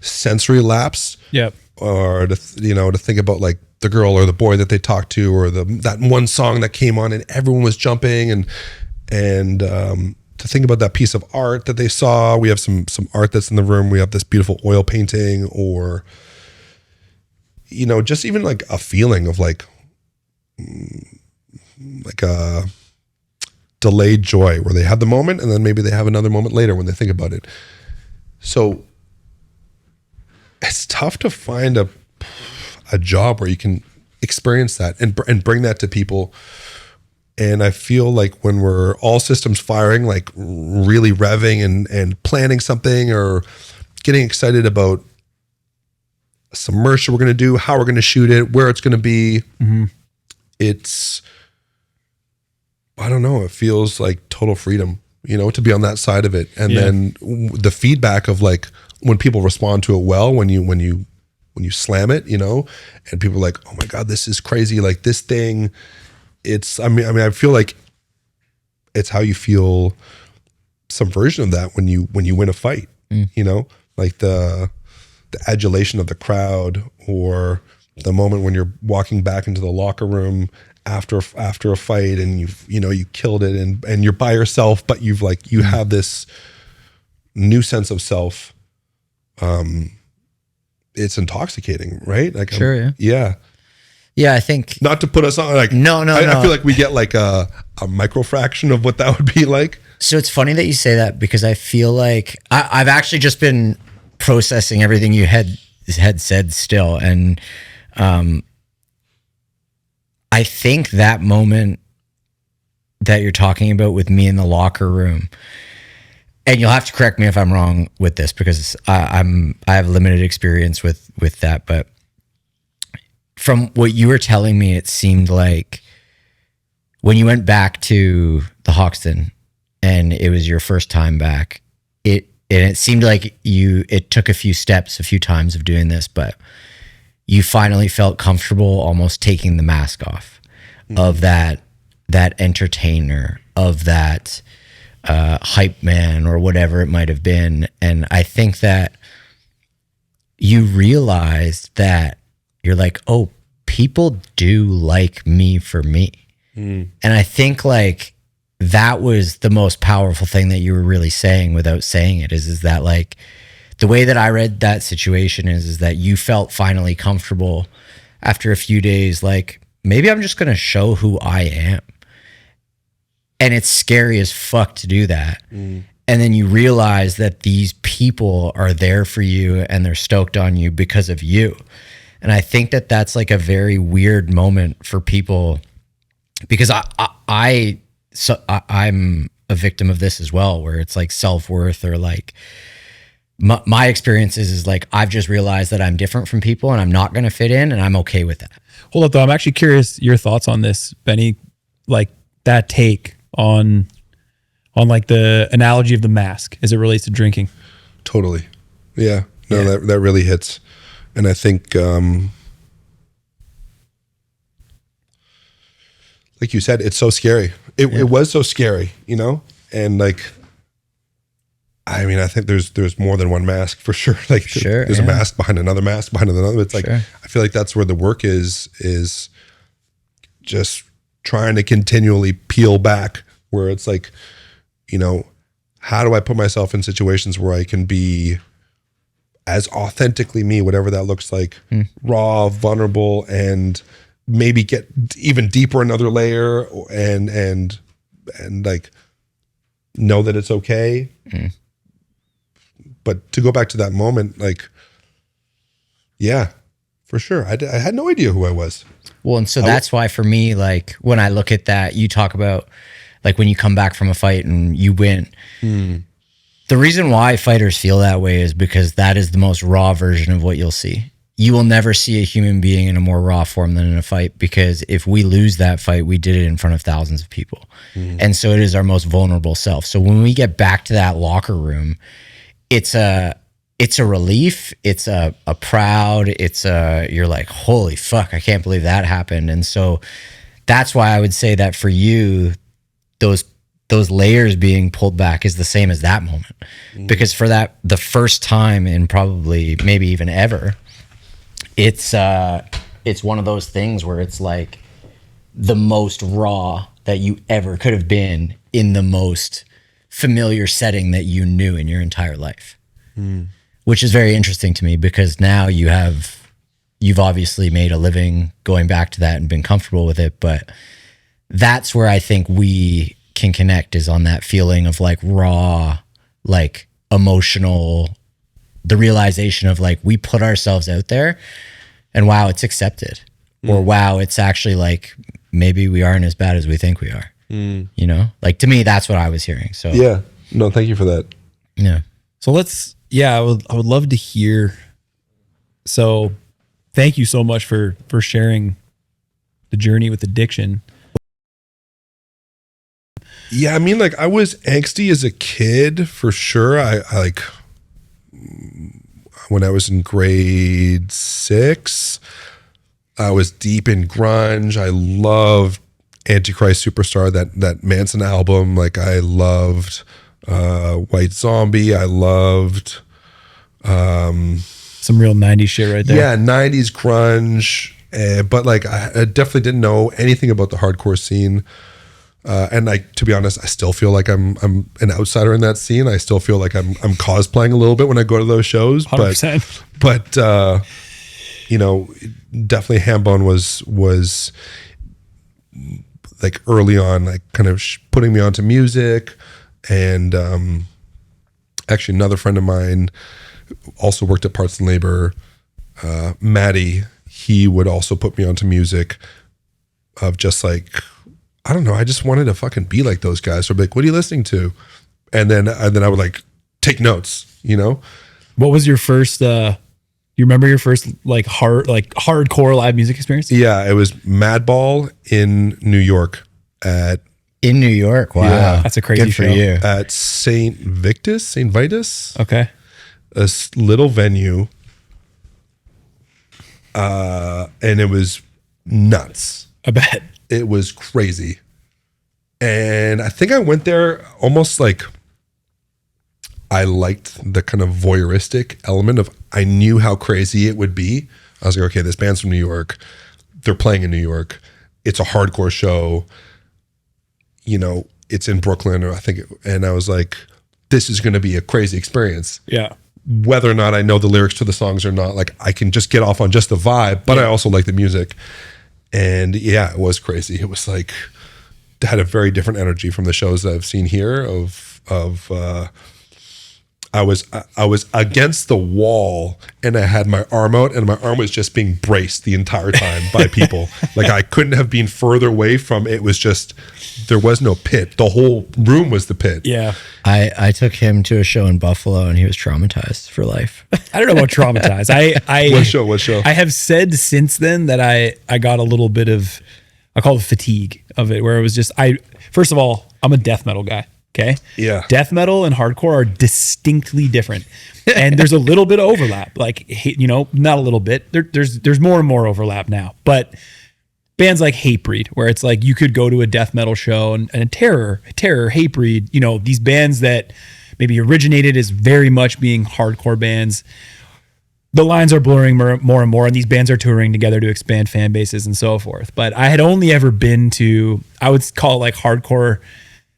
sensory lapse. Yep. Or to think about like the girl or the boy that they talked to, or that one song that came on and everyone was jumping, and to think about that piece of art that they saw. We have some art that's in the room. We have this beautiful oil painting, or you know, just even like a feeling of like a delayed joy where they have the moment and then maybe they have another moment later when they think about it. So it's tough to find a job where you can experience that and bring that to people. And I feel like when we're all systems firing, like really revving and planning something or getting excited about some merch that we're going to do, how we're going to shoot it, where it's going to be, it's, I don't know, it feels like total freedom, you know, to be on that side of it. And then the feedback of like when people respond to it well, when you slam it, you know, and people are like, oh my God, this is crazy. Like this thing, I mean, I feel like it's how you feel some version of that when you win a fight, you know, like the adulation of the crowd, or the moment when you're walking back into the locker room after a fight and you killed it and you're by yourself, but you have this new sense of self. It's intoxicating, right? Like, sure. Yeah. I think, not to put us on like, no. I feel like we get like a micro fraction of what that would be like. So it's funny that you say that, because I feel like I've actually just been processing everything you had said still. And, I think that moment that you're talking about with me in the locker room, and you'll have to correct me if I'm wrong with this, because I have limited experience with that, but from what you were telling me, it seemed like when you went back to the Hoxton and it was your first time back, it seemed like it took a few times of doing this, but you finally felt comfortable almost taking the mask off of that entertainer, of that hype man, or whatever it might have been. And I think that you realized that you're like, oh, people do like me for me. And I think like that was the most powerful thing that you were really saying without saying it, is that like the way that I read that situation is that you felt finally comfortable after a few days, like maybe I'm just going to show who I am. And it's scary as fuck to do that. And then you realize that these people are there for you and they're stoked on you because of you. And I think that that's like a very weird moment for people, because I so I'm a victim of this as well, where it's like self-worth, or like my experience is like, I've just realized that I'm different from people and I'm not going to fit in, and I'm okay with that. Hold up though. I'm actually curious your thoughts on this, Benny, like that take on like the analogy of the mask as it relates to drinking. Totally. Yeah. No, that really hits. And I think, like you said, it's so scary. It was so scary, you know? And like, I mean, I think there's more than one mask for sure. Like there's a mask behind another mask behind another. It's like, I feel like that's where the work is just trying to continually peel back, where it's like, you know, how do I put myself in situations where I can be as authentically me, whatever that looks like, raw, vulnerable, and maybe get even deeper another layer, and like know that it's okay. But to go back to that moment, like, yeah, for sure. I had no idea who I was. Well, and so that's why for me, like when I look at that, you talk about like when you come back from a fight and you win. The reason why fighters feel that way is because that is the most raw version of what you'll see. You will never see a human being in a more raw form than in a fight, because if we lose that fight, we did it in front of thousands of people. And so it is our most vulnerable self. So when we get back to that locker room, it's a relief. It's a proud, you're like, holy fuck, I can't believe that happened. And so that's why I would say that for you, those layers being pulled back is the same as that moment. Because for that, the first time in probably maybe even ever, it's one of those things where it's like the most raw that you ever could have been in the most familiar setting that you knew in your entire life. Which is very interesting to me, because now you've obviously made a living going back to that and been comfortable with it. But that's where I think we can connect, is on that feeling of like raw, like emotional, the realization of like, we put ourselves out there and wow, it's accepted, or wow, it's actually like, maybe we aren't as bad as we think we are. You know, like to me, that's what I was hearing. So yeah, no, thank you for that. Yeah. So I would love to hear. So thank you so much for sharing the journey with addiction. Yeah, I mean, like I was angsty as a kid for sure. I like when I was in grade 6, I was deep in grunge. I loved Antichrist Superstar, that Manson album. Like I loved White Zombie. I loved some real 90s shit right there. Yeah, 90s grunge. But like I definitely didn't know anything about the hardcore scene. And like, to be honest, I still feel like I'm an outsider in that scene. I still feel like I'm cosplaying a little bit when I go to those shows. 100%. But you know, definitely Hambone was like early on, like kind of putting me onto music. And actually another friend of mine also worked at Parts and Labor, Maddie, he would also put me onto music of just like, I don't know, I just wanted to fucking be like those guys. So I'd be like, what are you listening to? And then I would like take notes, you know? What was your first, you remember your first hardcore live music experience? Yeah, it was Madball in New York in New York. Wow. Yeah. That's a crazy Good for show. you. At St. Vitus. Okay. A little venue. And it was nuts. I bet. It was crazy. And I think I went there almost like I liked the kind of voyeuristic element of, I knew how crazy it would be. I was like, okay, this band's from New York. They're playing in New York. It's a hardcore show. You know, it's in Brooklyn, or I think, and I was like, this is going to be a crazy experience. Yeah. Whether or not I know the lyrics to the songs or not, like I can just get off on just the vibe, but I also like the music. And yeah, it was crazy. It was like, had a very different energy from the shows that I've seen here of I was against the wall and I had my arm out and my arm was just being braced the entire time by people. Like I couldn't have been further away from it. Was just, there was no pit. The whole room was the pit. Yeah. I took him to a show in Buffalo and he was traumatized for life. I don't know about traumatized. What show? I have said since then that I got a little bit of, I call it fatigue of it, where it was just, first of all, I'm a death metal guy. Okay. Yeah. Death metal and hardcore are distinctly different. And there's a little bit of overlap, like, you know, not a little bit. There's more and more overlap now. But bands like Hatebreed, where it's like you could go to a death metal show and Terror, Hatebreed, you know, these bands that maybe originated as very much being hardcore bands. The lines are blurring more and more, and these bands are touring together to expand fan bases and so forth. But I had only ever been to, I would call it like hardcore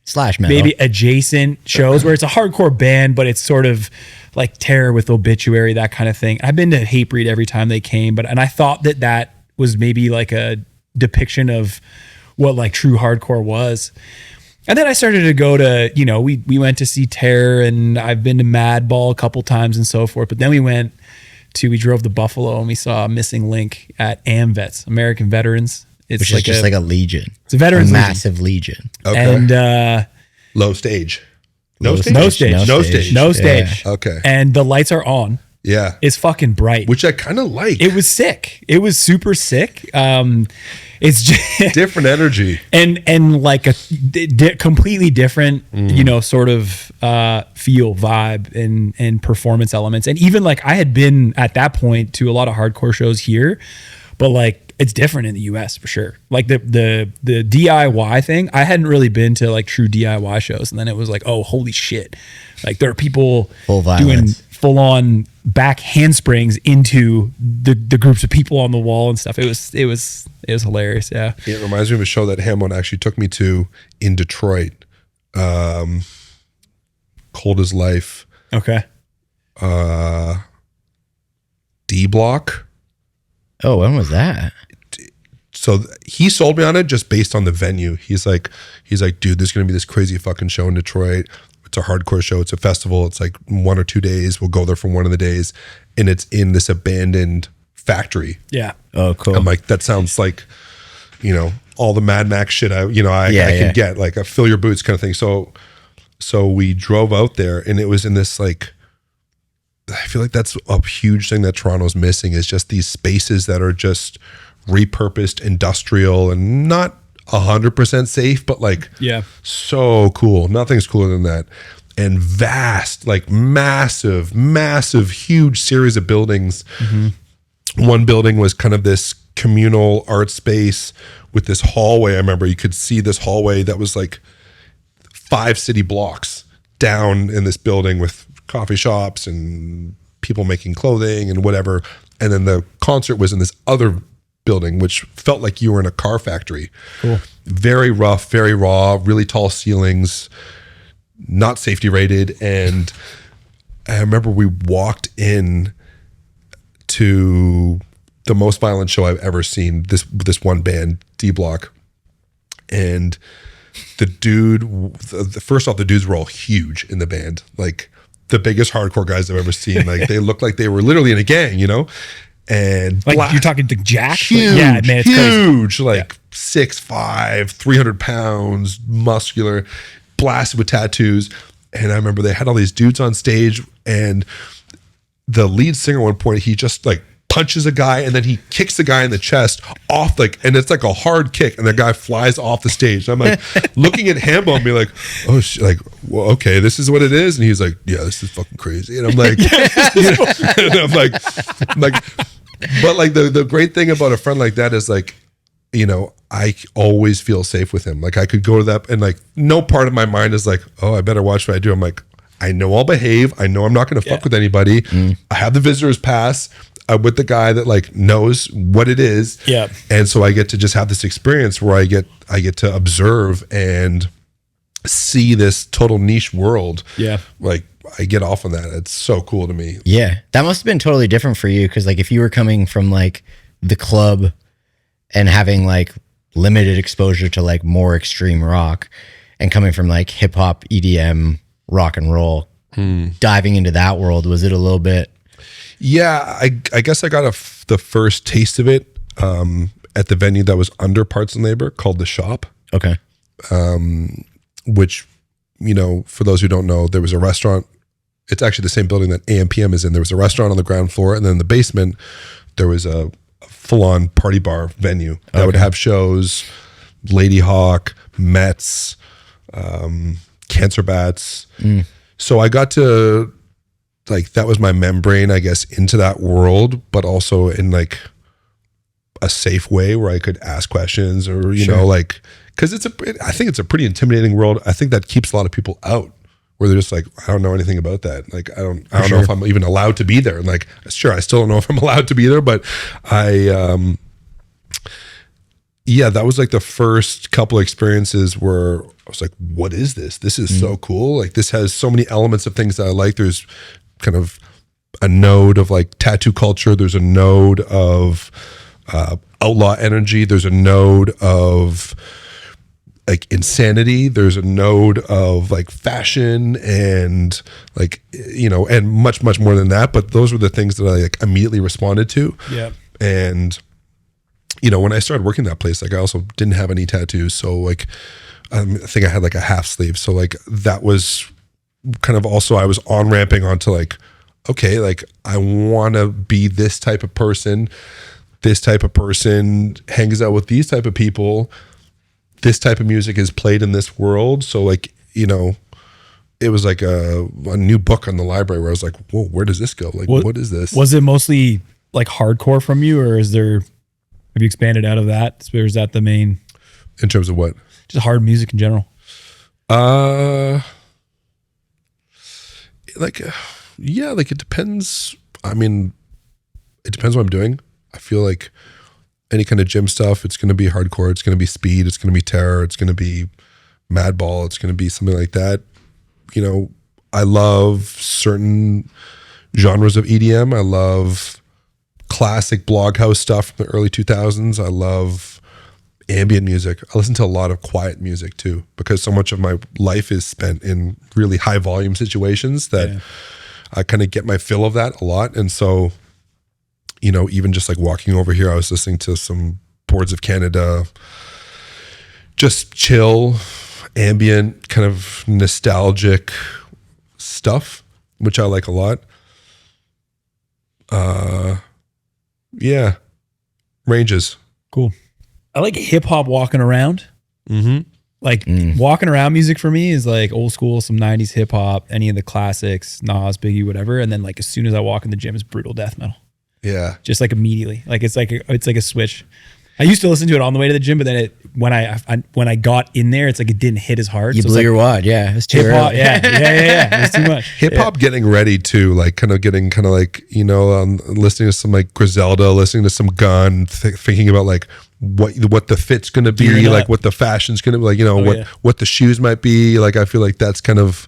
Slash metal. maybe adjacent shows where it's a hardcore band, but it's sort of like Terror with Obituary, that kind of thing. I've been to Hatebreed every time they came, and I thought that was maybe like a depiction of what like true hardcore was. And then I started to go to, you know, we went to see Terror, and I've been to Madball a couple times and so forth. But then we drove to Buffalo and we saw Missing Link at AMVETS, American Veterans. It's which like is like a legion. It's a veterans legion. Massive legion. Okay. And Low stage. No stage. No stage. Okay. And the lights are on. Yeah. It's fucking bright. Which I kind of like. It was sick. It was super sick. It's just different energy. and like a completely different, you know, sort of feel, vibe, and performance elements. And even like I had been at that point to a lot of hardcore shows here, but like it's different in the US for sure. Like the DIY thing, I hadn't really been to like true DIY shows, and then it was like, oh, holy shit! Like there are people doing full on back handsprings into the groups of people on the wall and stuff. It was hilarious. Yeah. It reminds me of a show that Hamon actually took me to in Detroit. Cold as Life. Okay. D Block. Oh, when was that? So he sold me on it just based on the venue. He's like, dude, there's going to be this crazy fucking show in Detroit. It's a hardcore show. It's a festival. It's like 1 or 2 days. We'll go there for one of the days. And it's in this abandoned factory. Yeah. Oh, cool. I'm like, that sounds like, you know, all the Mad Max shit I can get, like a fill your boots kind of thing. So we drove out there, and it was in this like, I feel like that's a huge thing that Toronto's missing, is just these spaces that are just repurposed industrial and not 100% safe, but like so cool. Nothing's cooler than that. And vast, like massive, huge series of buildings. Mm-hmm. One building was kind of this communal art space with this hallway. I remember you could see this hallway that was like 5 city blocks down in this building with coffee shops and people making clothing and whatever. And then the concert was in this other building, which felt like you were in a car factory. Cool. Very rough, very raw, really tall ceilings, not safety rated. And I remember we walked in to the most violent show I've ever seen, this one band, D Block. And the first off, the dudes were all huge in the band, like the biggest hardcore guys I've ever seen. Like they looked like they were literally in a gang, you know? And like you're talking to Jack? Huge, yeah, man, it's huge, crazy. like 6'5", 300 pounds, muscular, blasted with tattoos. And I remember they had all these dudes on stage, and the lead singer at one point, he just like punches a guy and then he kicks the guy in the chest off, like, and it's like a hard kick, and the guy flies off the stage. And I'm like looking at Hambo and be like, oh, like, well, okay, this is what it is. And he's like, yeah, this is fucking crazy. And I'm like, and I'm like, but like the great thing about a friend like that is like, you know, I always feel safe with him. Like I could go to that, and like no part of my mind is like, oh, I better watch what I do. I'm like, I know I'll behave. I know I'm not going to fuck with anybody. I have the visitor's pass. I'm with the guy that like knows what it is. Yeah. And so I get to just have this experience where I get to observe and see this total niche world. Yeah. Like I get off on that. It's so cool to me. Yeah. That must have been totally different for you. Cause like if you were coming from like the club and having like limited exposure to like more extreme rock, and coming from like hip hop, EDM, rock and roll, diving into that world? Was it a little bit? Yeah, I guess I got the first taste of it at the venue that was under Parts and Labor called The Shop. Okay. Which, for those who don't know, there was a restaurant. It's actually the same building that AMPM is in. There was a restaurant on the ground floor, and then in the basement, there was a full-on party bar venue that would have shows, Lady Hawk, Mets, Cancer Bats. So I got to, that was my membrane, I guess, into that world, but also in a safe way where I could ask questions or, because I think it's a pretty intimidating world. I think that keeps a lot of people out where they're just I don't know anything about that. I don't know if I'm even allowed to be there. And sure, I still don't know if I'm allowed to be there, but that was the first couple of experiences where I was like, what is this? This is so cool. This has so many elements of things that I like. There's kind of a node of tattoo culture. There's a node of outlaw energy. There's a node of insanity. There's a node of fashion and and much more than that. But those were the things that I immediately responded to. Yeah. And when I started working that place, I also didn't have any tattoos. So I think I had a half sleeve. So that was kind of also, I was on ramping onto okay, I want to be this type of person. This type of person hangs out with these type of people. This type of music is played in this world. So it was a new book on the library where I was like, whoa, where does this go? What is this? Was it mostly hardcore from you, or have you expanded out of that? Or is that the main? In terms of what? Just hard music in general. It depends. I mean, it depends what I'm doing. I feel any kind of gym stuff, it's going to be hardcore. It's going to be speed. It's going to be terror. It's going to be madball. It's going to be something like that. I love certain genres of EDM. I love classic blog house stuff from the early 2000s. I love ambient music. I listen to a lot of quiet music too, because so much of my life is spent in really high volume situations that I kind of get my fill of that a lot. And so, even just walking over here, I was listening to some Boards of Canada, just chill, ambient, kind of nostalgic stuff, which I like a lot. Ranges. Cool. I like hip hop walking around. Mm-hmm. Walking around music for me is old school, some 90s hip hop, any of the classics, Nas, Biggie, whatever. And then as soon as I walk in the gym, it's brutal death metal. Yeah. Just immediately. It's like a switch. I used to listen to it on the way to the gym, but then when I got in there, it's it didn't hit as hard. You blew your wad. Yeah. It's too hip hop. early. Yeah. It's too much. Hip hop getting ready too, listening to some Griselda, listening to some Gun, thinking about what the fit's going to be, what the fashion's going to be, what the shoes might be. I feel that's kind of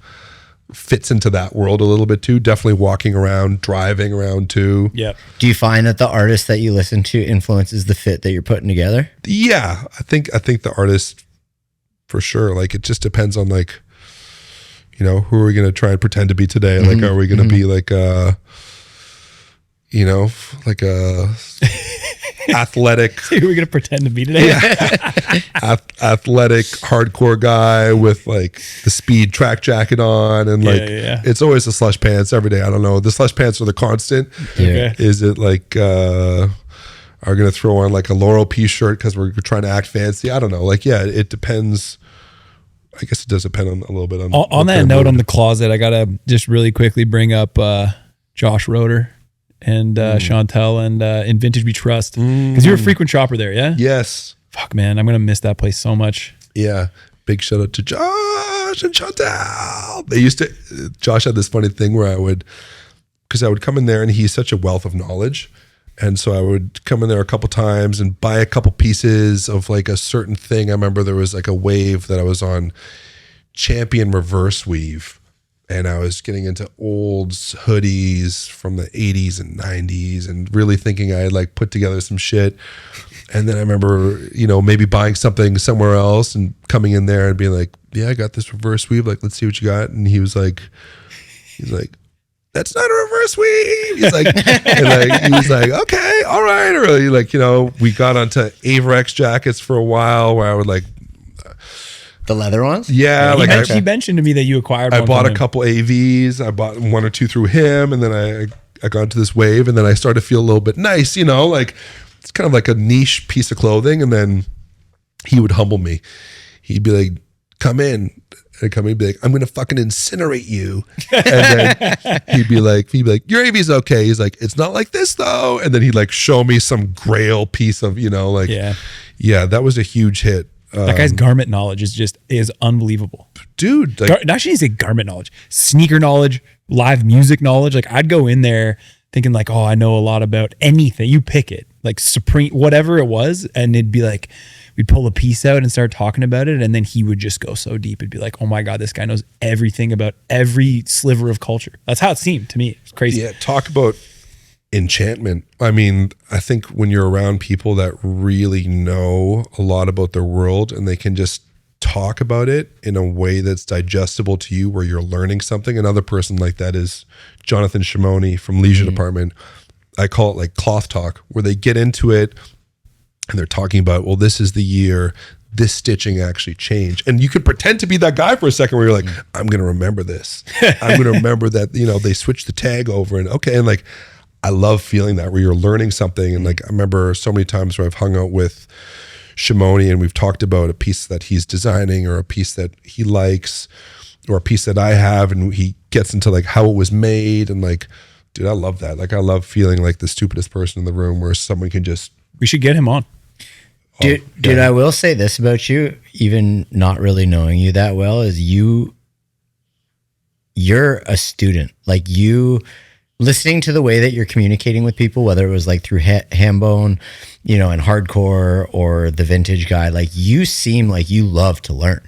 fits into that world a little bit too. Definitely walking around, driving around too. Yeah. Do you find that the artist that you listen to influences the fit that you're putting together? Yeah, I think the artist for sure. It just depends on who are we going to try and pretend to be today? Are we going to be athletic. Who are we going to pretend to be today? Yeah. Athletic, hardcore guy with the speed track jacket on and it's always the slush pants every day. I don't know. The slush pants are the constant. Yeah. Okay. Is it are going to throw on a Laurel P shirt because we're trying to act fancy? I don't know. It depends. I guess it does depend on a little bit on that note on the closet. I got to just really quickly bring up Josh Roeder and Chantel and in Vintage We Trust, because you're a frequent shopper there. Yeah. Yes. Fuck man, I'm gonna miss that place so much. Yeah. Big shout out to Josh and Chantel. Josh had this funny thing where I would come in there and he's such a wealth of knowledge. And so I would come in there a couple times and buy a couple pieces of a certain thing. I remember there was a wave that I was on, Champion reverse weave. And I was getting into old hoodies from the 80s and 90s and really thinking I had put together some shit. And then I remember, maybe buying something somewhere else and coming in there and being yeah, I got this reverse weave. Let's see what you got. And he was He's like, that's not a reverse weave. He's like, and like, he was like, okay, all right. Or like, you know, we got onto Averex jackets for a while where I would like, The leather ones? yeah, like he mentioned to me that you acquired I one bought from a him. couple AVs. I bought one or two through him, and then I got into this wave, and then I started to feel a little bit nice, you know, like it's kind of like a niche piece of clothing. And then he would humble me. He'd be like, come in. And come in and be like, I'm gonna fucking incinerate you. And then he'd be like, your AV's okay. He's like, it's not like this though. And then he'd like show me some grail piece of, you know, like, yeah, that was a huge hit. That guy's garment knowledge is unbelievable. Dude, like, Not say garment knowledge, sneaker knowledge, live music knowledge. Like I'd go in there thinking like, oh, I know a lot about anything. You pick it, like Supreme, whatever it was. And it'd be like, we'd pull a piece out and start talking about it. And then he would just go so deep. It'd be like, oh my God, this guy knows everything about every sliver of culture. That's how it seemed to me. It's crazy. yeah, talk about enchantment. I mean, I think when you're around people that really know a lot about their world and they can just talk about it in a way that's digestible to you, where you're learning something. Another person like that is Jonathan Shimoni from Leisure Department. I call it like cloth talk, where they get into it and they're talking about, well, this is the year this stitching actually changed. And you could pretend to be that guy for a second where you're like, I'm going to remember this. I'm going to remember that, you know, they switched the tag over and okay. And like, I love feeling that where you're learning something. And like, I remember so many times where I've hung out with Shimoni and we've talked about a piece that he's designing or a piece that he likes or a piece that I have. And he gets into like how it was made. And like, dude, I love that. Like, I love feeling like the stupidest person in the room where someone can just. We should get him on. Dude, I will say this about you, even not really knowing you that well, is you're a student. Like you listening to the way that you're communicating with people, whether it was like through Hambone, you know, and hardcore or the vintage guy, like you seem like you love to learn.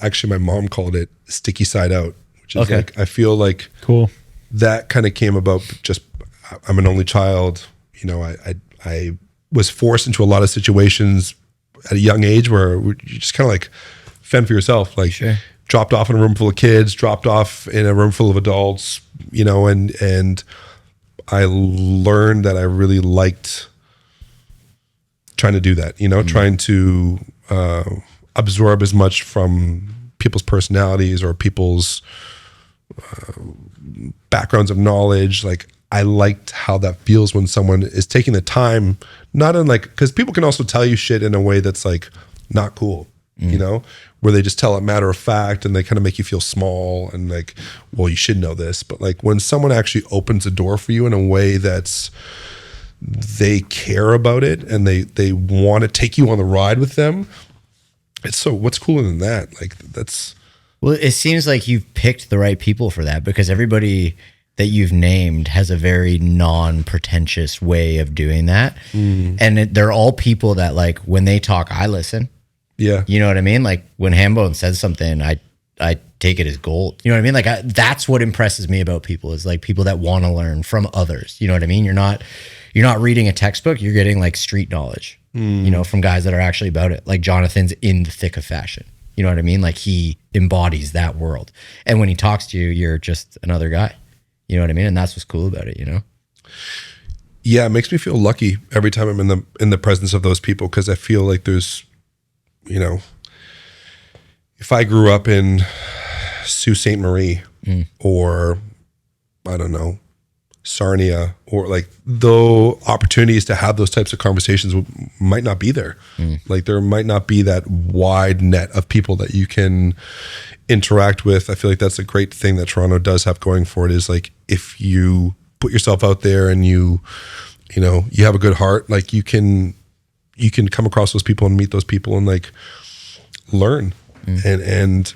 Actually, my mom called it sticky side out, which is like, I feel like Cool. that kind of came about just, I'm an only child. You know, I was forced into a lot of situations at a young age where you just kind of like fend for yourself, like dropped off in a room full of kids, dropped off in a room full of adults, you know, and I learned that I really liked trying to do that, you know, trying to absorb as much from people's personalities or people's backgrounds of knowledge. Like I liked how that feels when someone is taking the time, not in like, because people can also tell you shit in a way that's like not cool, you know, where they just tell it matter of fact and they kind of make you feel small and like, well, you should know this. But like when someone actually opens a door for you in a way that's, they care about it and they want to take you on the ride with them. It's so, what's cooler than that? Like that's. Well, it seems like you've picked the right people for that, because everybody that you've named has a very non-pretentious way of doing that. And they're all people that like, when they talk, I listen. Yeah. You know what I mean? Like when Hambone says something, I take it as gold. You know what I mean? Like that's what impresses me about people, is like people that want to learn from others. You know what I mean? You're not reading a textbook, you're getting like street knowledge, you know, from guys that are actually about it. Like Jonathan's in the thick of fashion. You know what I mean? Like he embodies that world. And when he talks to you, you're just another guy. You know what I mean? And that's what's cool about it, you know? Yeah, it makes me feel lucky every time I'm in the presence of those people, because I feel like there's, you know, if I grew up in Sault Ste. Marie or I don't know, Sarnia, or like the opportunities to have those types of conversations might not be there. Like there might not be that wide net of people that you can interact with. I feel like that's a great thing that Toronto does have going for it, is like if you put yourself out there and you know, you have a good heart, like you can come across those people and meet those people and like learn. And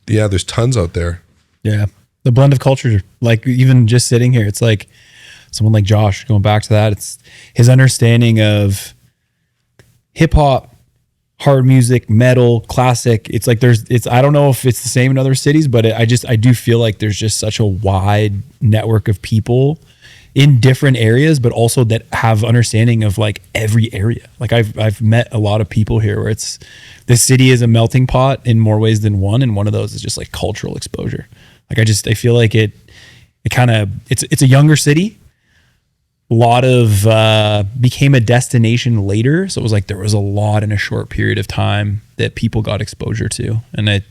yeah, there's tons out there. Yeah. The blend of culture, like even just sitting here, it's like someone like Josh, going back to that, it's his understanding of hip hop, hard music, metal, classic. It's like I don't know if it's the same in other cities, but I do feel like there's just such a wide network of people in different areas, but also that have understanding of like every area. Like I've met a lot of people here where the city is a melting pot in more ways than one. And one of those is just like cultural exposure. Like I feel like it kind of, it's a younger city. A lot of became a destination later. So it was like there was a lot in a short period of time that people got exposure to. And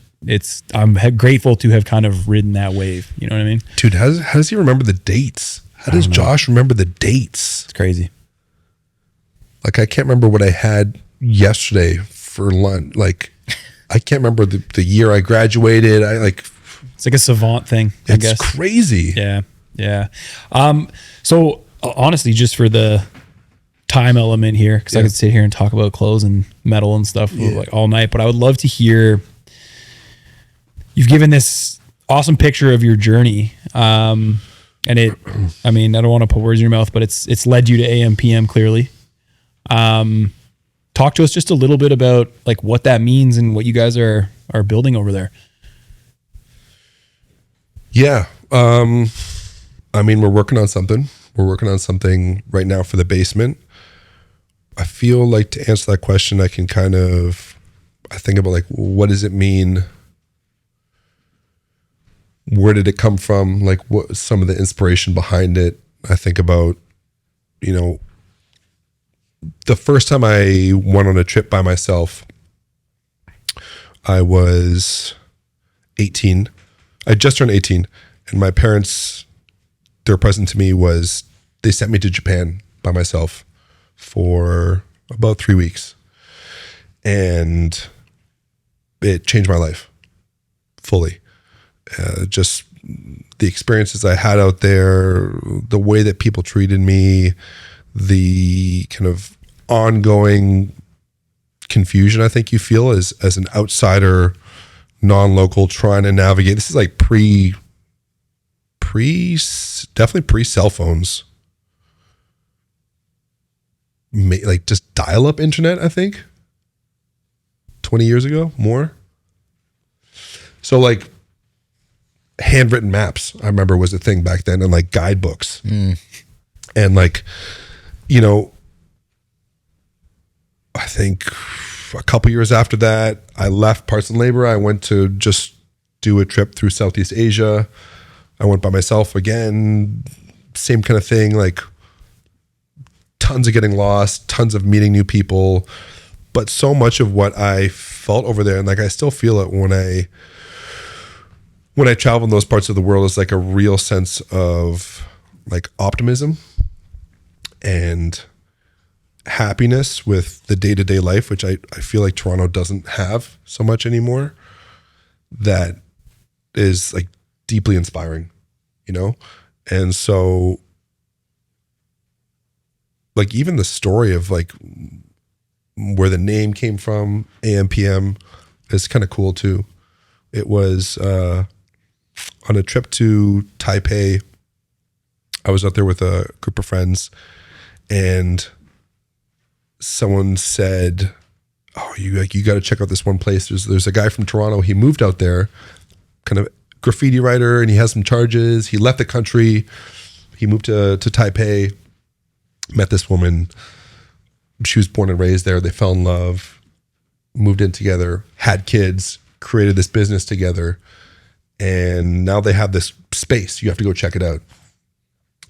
I'm grateful to have kind of ridden that wave. You know what I mean? Dude, how does he remember the dates? How does Josh remember the dates? It's crazy. Like, I can't remember what I had yesterday for lunch. Like, I can't remember the year I graduated. It's like a savant thing, I guess. It's crazy. Yeah. Yeah. So honestly, just for the time element here, because I could sit here and talk about clothes and metal and stuff like all night, but I would love to hear, you've given this awesome picture of your journey. And I don't want to put words in your mouth, but it's led you to AM PM clearly. Talk to us just a little bit about like what that means and what you guys are building over there. Yeah. We're working on something. We're working on something right now for the basement. I feel like to answer that question, I think about like, what does it mean? Where did it come from? Like, what some of the inspiration behind it? I think about, the first time I went on a trip by myself, I was 18. I just turned 18, and my parents, their present to me was they sent me to Japan by myself for about 3 weeks, and it changed my life fully. Just the experiences I had out there, the way that people treated me, the kind of ongoing confusion I think you feel as an outsider, non-local, trying to navigate. This is like definitely pre-cell phones. Like just dial-up internet, I think. 20 years ago, more. So like handwritten maps, I remember, was a thing back then, and like guidebooks. And like, I think a couple years after that, I left parts and labor. I went to just do a trip through Southeast Asia. I went by myself again, same kind of thing, like tons of getting lost, tons of meeting new people. But so much of what I felt over there, and like I still feel it when I travel in those parts of the world, is like a real sense of like optimism and happiness with the day-to-day life, which I feel like Toronto doesn't have so much anymore. That is like deeply inspiring, And so like even the story of like where the name came from, AMPM, is kind of cool too. It was on a trip to Taipei. I was out there with a group of friends, and someone said, "Oh, you got to check out this one place. There's a guy from Toronto. He moved out there, kind of graffiti writer, and he has some charges. He left the country. He moved to Taipei, met this woman. She was born and raised there. They fell in love, moved in together, had kids, created this business together, and now they have this space. You have to go check it out."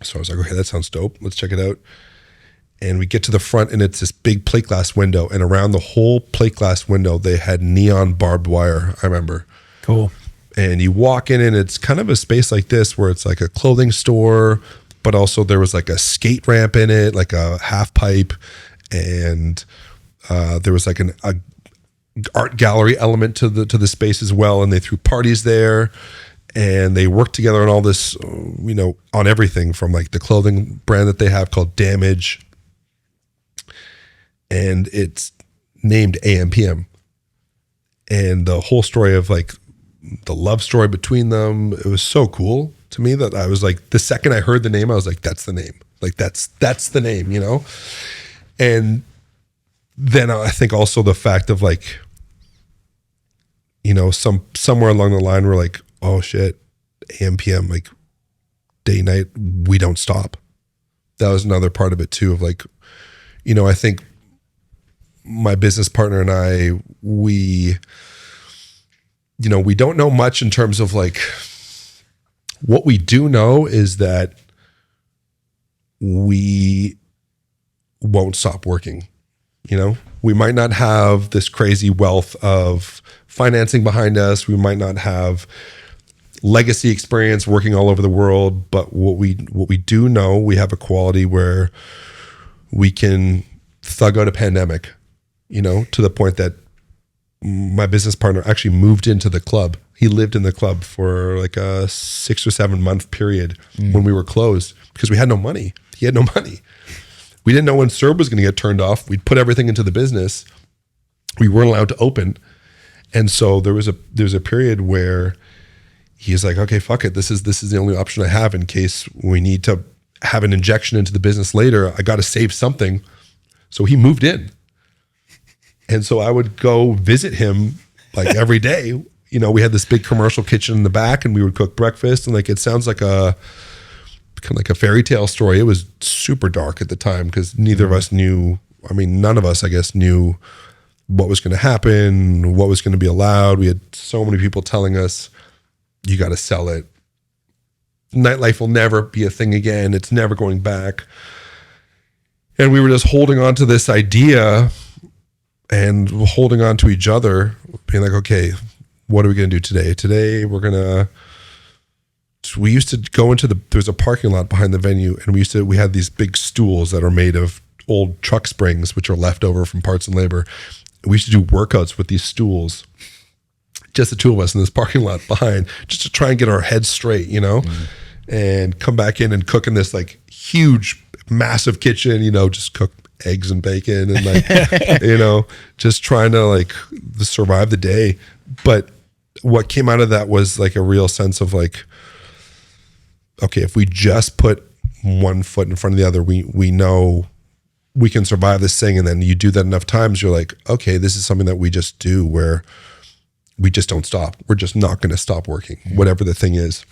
So I was like, "Okay, that sounds dope. Let's check it out." And we get to the front, and it's this big plate glass window, and around the whole plate glass window, they had neon barbed wire, I remember. Cool. And you walk in, and it's kind of a space like this where it's like a clothing store, but also there was like a skate ramp in it, like a half pipe, and there was like an art gallery element to the space as well, and they threw parties there. And they worked together on all this, on everything from like the clothing brand that they have called Damage. And it's named AMPM. And the whole story of like the love story between them, it was so cool to me that I was like, the second I heard the name, I was like, that's the name. Like that's the name, And then I think also the fact of like, somewhere along the line we're like, oh shit, AM/PM, like day, night, we don't stop. That was another part of it too, of like, I think my business partner and I, we don't know much in terms of like What we do know is that we won't stop working. You know, we might not have this crazy wealth of financing behind us. We might not have legacy experience working all over the world, but what we do know, we have a quality where we can thug out a pandemic, you know, to the point that my business partner actually moved into the club. He lived in the club for like a 6 or 7 month period when we were closed because we had no money. He had no money. We didn't know when CERB was going to get turned off. We'd put everything into the business. We weren't allowed to open. And so there was a period where he's like, okay, fuck it. This is the only option I have in case we need to have an injection into the business later. I got to save something. So he moved in. And so I would go visit him like every day. You know, we had this big commercial kitchen in the back and we would cook breakfast, and like, it sounds like kind of like a fairy tale story. It was super dark at the time because neither of us knew, I mean, none of us, I guess, knew what was going to happen, what was going to be allowed. We had so many people telling us, you got to sell it. Nightlife will never be a thing again. It's never going back. And we were just holding on to this idea and holding on to each other, being like, okay, what are we going to do today? Today we used to go into there's a parking lot behind the venue, and we had these big stools that are made of old truck springs, which are left over from parts and labor. We used to do workouts with these stools, just the two of us in this parking lot behind, just to try and get our heads straight, you know, and come back in and cook in this like huge, massive kitchen, you know, just cook eggs and bacon and like, you know, just trying to like survive the day. But what came out of that was like a real sense of like, okay, if we just put one foot in front of the other, we know we can survive this thing. And then you do that enough times, you're like, okay, this is something that we just do where we just don't stop. We're just not going to stop working, whatever the thing is.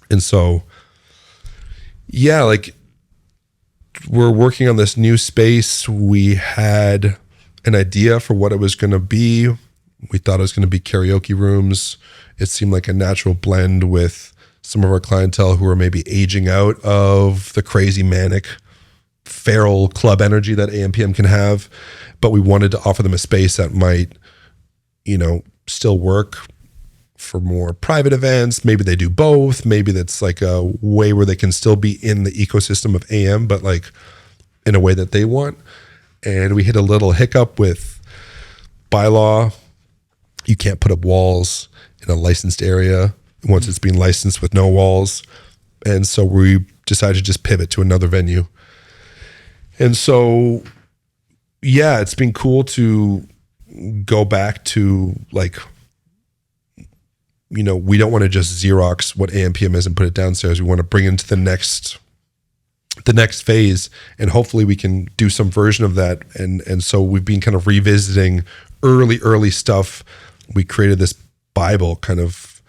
And so, yeah, like we're working on this new space. We had an idea for what it was going to be. We thought it was going to be karaoke rooms. It seemed like a natural blend with some of our clientele who are maybe aging out of the crazy, manic, feral club energy that AMPM can have. But we wanted to offer them a space that might, you know, still work for more private events. Maybe they do both. Maybe that's like a way where they can still be in the ecosystem of AM, but like in a way that they want. And we hit a little hiccup with bylaw. You can't put up walls in a licensed area once it's been licensed with no walls. And so we decided to just pivot to another venue. And so, yeah, it's been cool to go back to like, you know, we don't want to just Xerox what AMPM is and put it downstairs. We want to bring it into the next phase, and hopefully we can do some version of that. And so we've been kind of revisiting early stuff. We created this Bible kind of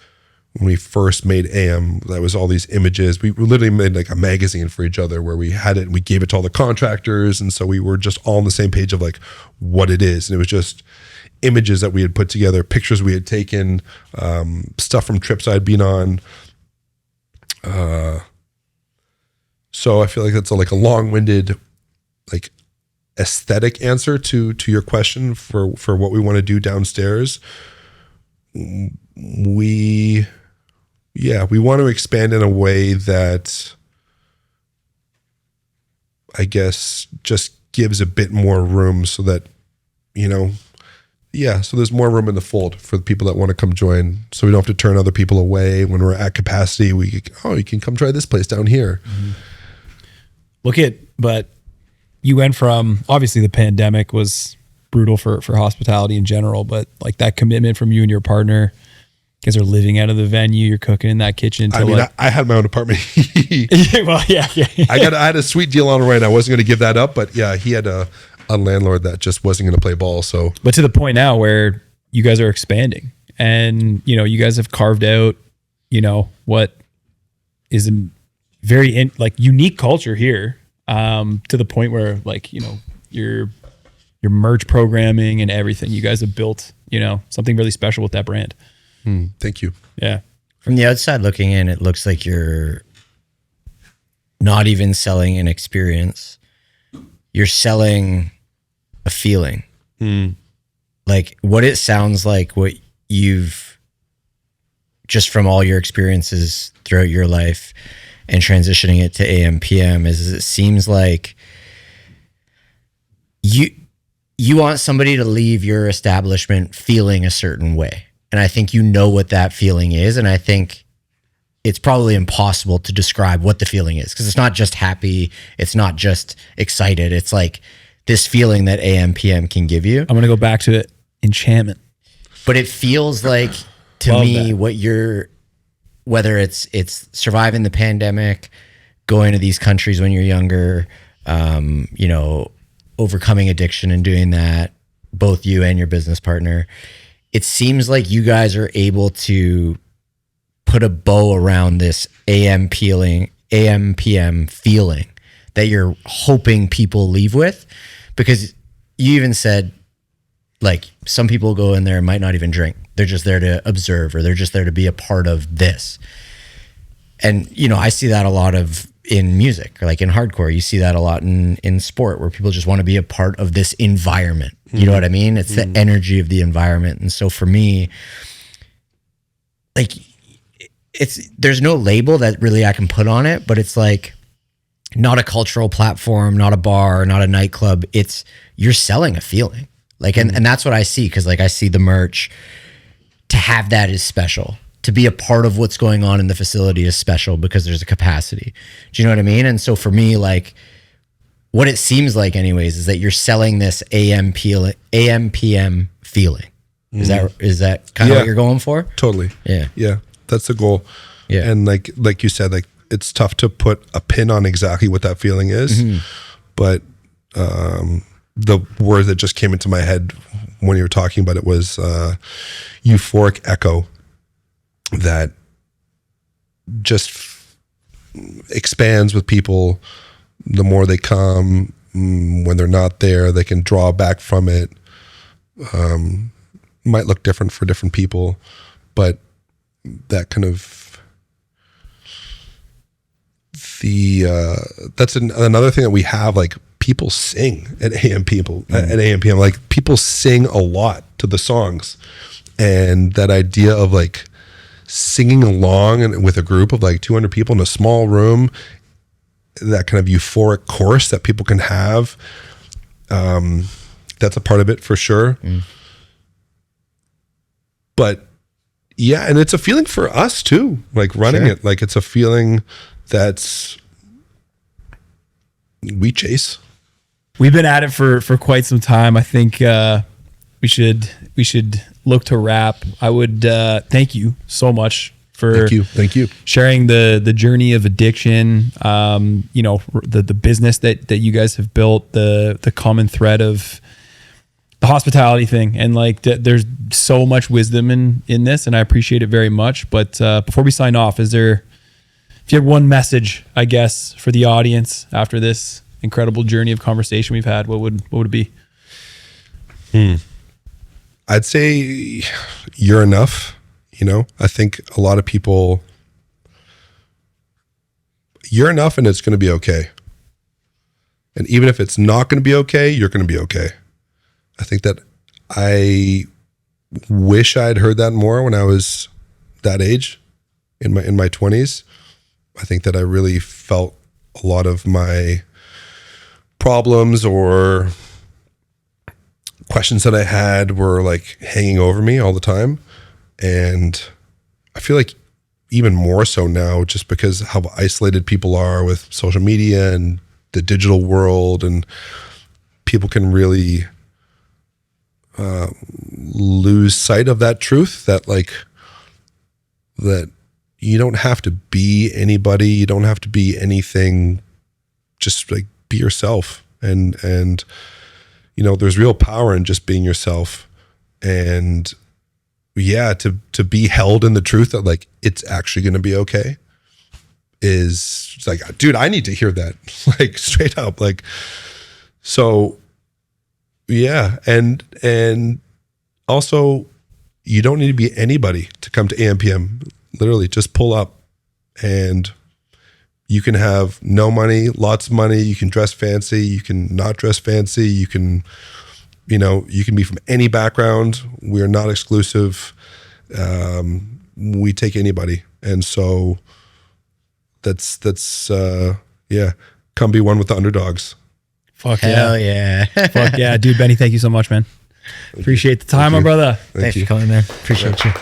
when we first made AM. That was all these images. We literally made like a magazine for each other where we had it and we gave it to all the contractors. And so we were just all on the same page of like what it is. And it was just images that we had put together, pictures we had taken, stuff from trips I'd been on. So I feel like that's like a long-winded, like aesthetic answer to your question for what we want to do downstairs. We want to expand in a way that I guess just gives a bit more room so that, you know, so there's more room in the fold for the people that want to come join. So we don't have to turn other people away when we're at capacity. You can come try this place down here. Mm-hmm. But you went from, obviously the pandemic was brutal for hospitality in general, but like that commitment from you and your partner, you guys are living out of the venue, you're cooking in that kitchen. I had my own apartment. Well, yeah. I had a sweet deal on it right now. I wasn't going to give that up, but yeah, he had a landlord that just wasn't going to play ball. So, but to the point now where you guys are expanding, and you know, you guys have carved out, you know, what is a very unique culture here, to the point where like, you know, your merch programming and everything, you guys have built, you know, something really special with that brand. Thank you. Yeah. From the outside looking in, it looks like you're not even selling an experience. You're selling a feeling. Like what it sounds like, what you've just from all your experiences throughout your life and transitioning it to AM PM is it seems like you want somebody to leave your establishment feeling a certain way. And I think you know what that feeling is. And I think it's probably impossible to describe what the feeling is because it's not just happy. It's not just excited. It's like this feeling that AM PM can give you. I'm going to go back to it. Enchantment. But it feels like to Love me that. what you're, whether it's surviving the pandemic, going to these countries when you're younger, you know, overcoming addiction and doing that, both you and your business partner, it seems like you guys are able to put a bow around this AM PM feeling that you're hoping people leave with, because you even said like some people go in there and might not even drink. They're just there to observe, or they're just there to be a part of this. And, you know, I see that a lot of in music, or like in hardcore, you see that a lot in sport where people just want to be a part of this environment. You know what I mean? It's the energy of the environment. And so for me, like there's no label that really I can put on it, but it's like not a cultural platform, not a bar, not a nightclub. It's you're selling a feeling. Like, and that's what I see. Cause like I see the merch. To have that is special. To be a part of what's going on in the facility is special because there's a capacity. Do you know what I mean? And so for me, like what it seems like anyways, is that you're selling this AM PM feeling. Is that kind of what you're going for? Totally. Yeah. Yeah. That's the goal. Yeah. And like you said, like it's tough to put a pin on exactly what that feeling is. But the word that just came into my head when you were talking about it was euphoric echo, that just expands with people. The more they come, when they're not there, they can draw back from it. Might look different for different people, but that kind of that's another thing that we have. Like people sing at AM people at AM PM. Like people sing a lot to the songs, and that idea of like singing along and with a group of like 200 people in a small room, that kind of euphoric chorus that people can have, that's a part of it for sure. But yeah, and it's a feeling for us too, like running it. Like it's a feeling that's we chase. We've been at it for quite some time. I think we should look to wrap. I would thank you so much for thank you sharing the journey of addiction. You know, the business that you guys have built, the common thread of the hospitality thing, and like there's so much wisdom in this, and I appreciate it very much. But before we sign off, if you had one message, I guess, for the audience after this incredible journey of conversation we've had, what would it be? I'd say you're enough. You know, I think a lot of people, you're enough and it's going to be okay. And even if it's not going to be okay, you're going to be okay. I think that I wish I'd heard that more when I was that age in my 20s. I think that I really felt a lot of my problems or questions that I had were like hanging over me all the time. And I feel like even more so now, just because how isolated people are with social media and the digital world, and people can really lose sight of that truth, that like that you don't have to be anybody, you don't have to be anything, just like be yourself. And you know, there's real power in just being yourself. And yeah, to be held in the truth that like it's actually going to be okay is like, dude, I need to hear that, like straight up. Like, so yeah. And also you don't need to be anybody to come to AM PM. literally just pull up, and you can have no money, lots of money. You can dress fancy. You can not dress fancy. You can be from any background. We are not exclusive. We take anybody. And so that's come be one with the Underdogs. Fuck Hell yeah. yeah. Fuck yeah. Dude, Benny, thank you so much, man. Appreciate the time, my brother. Thanks for coming, man. Appreciate you.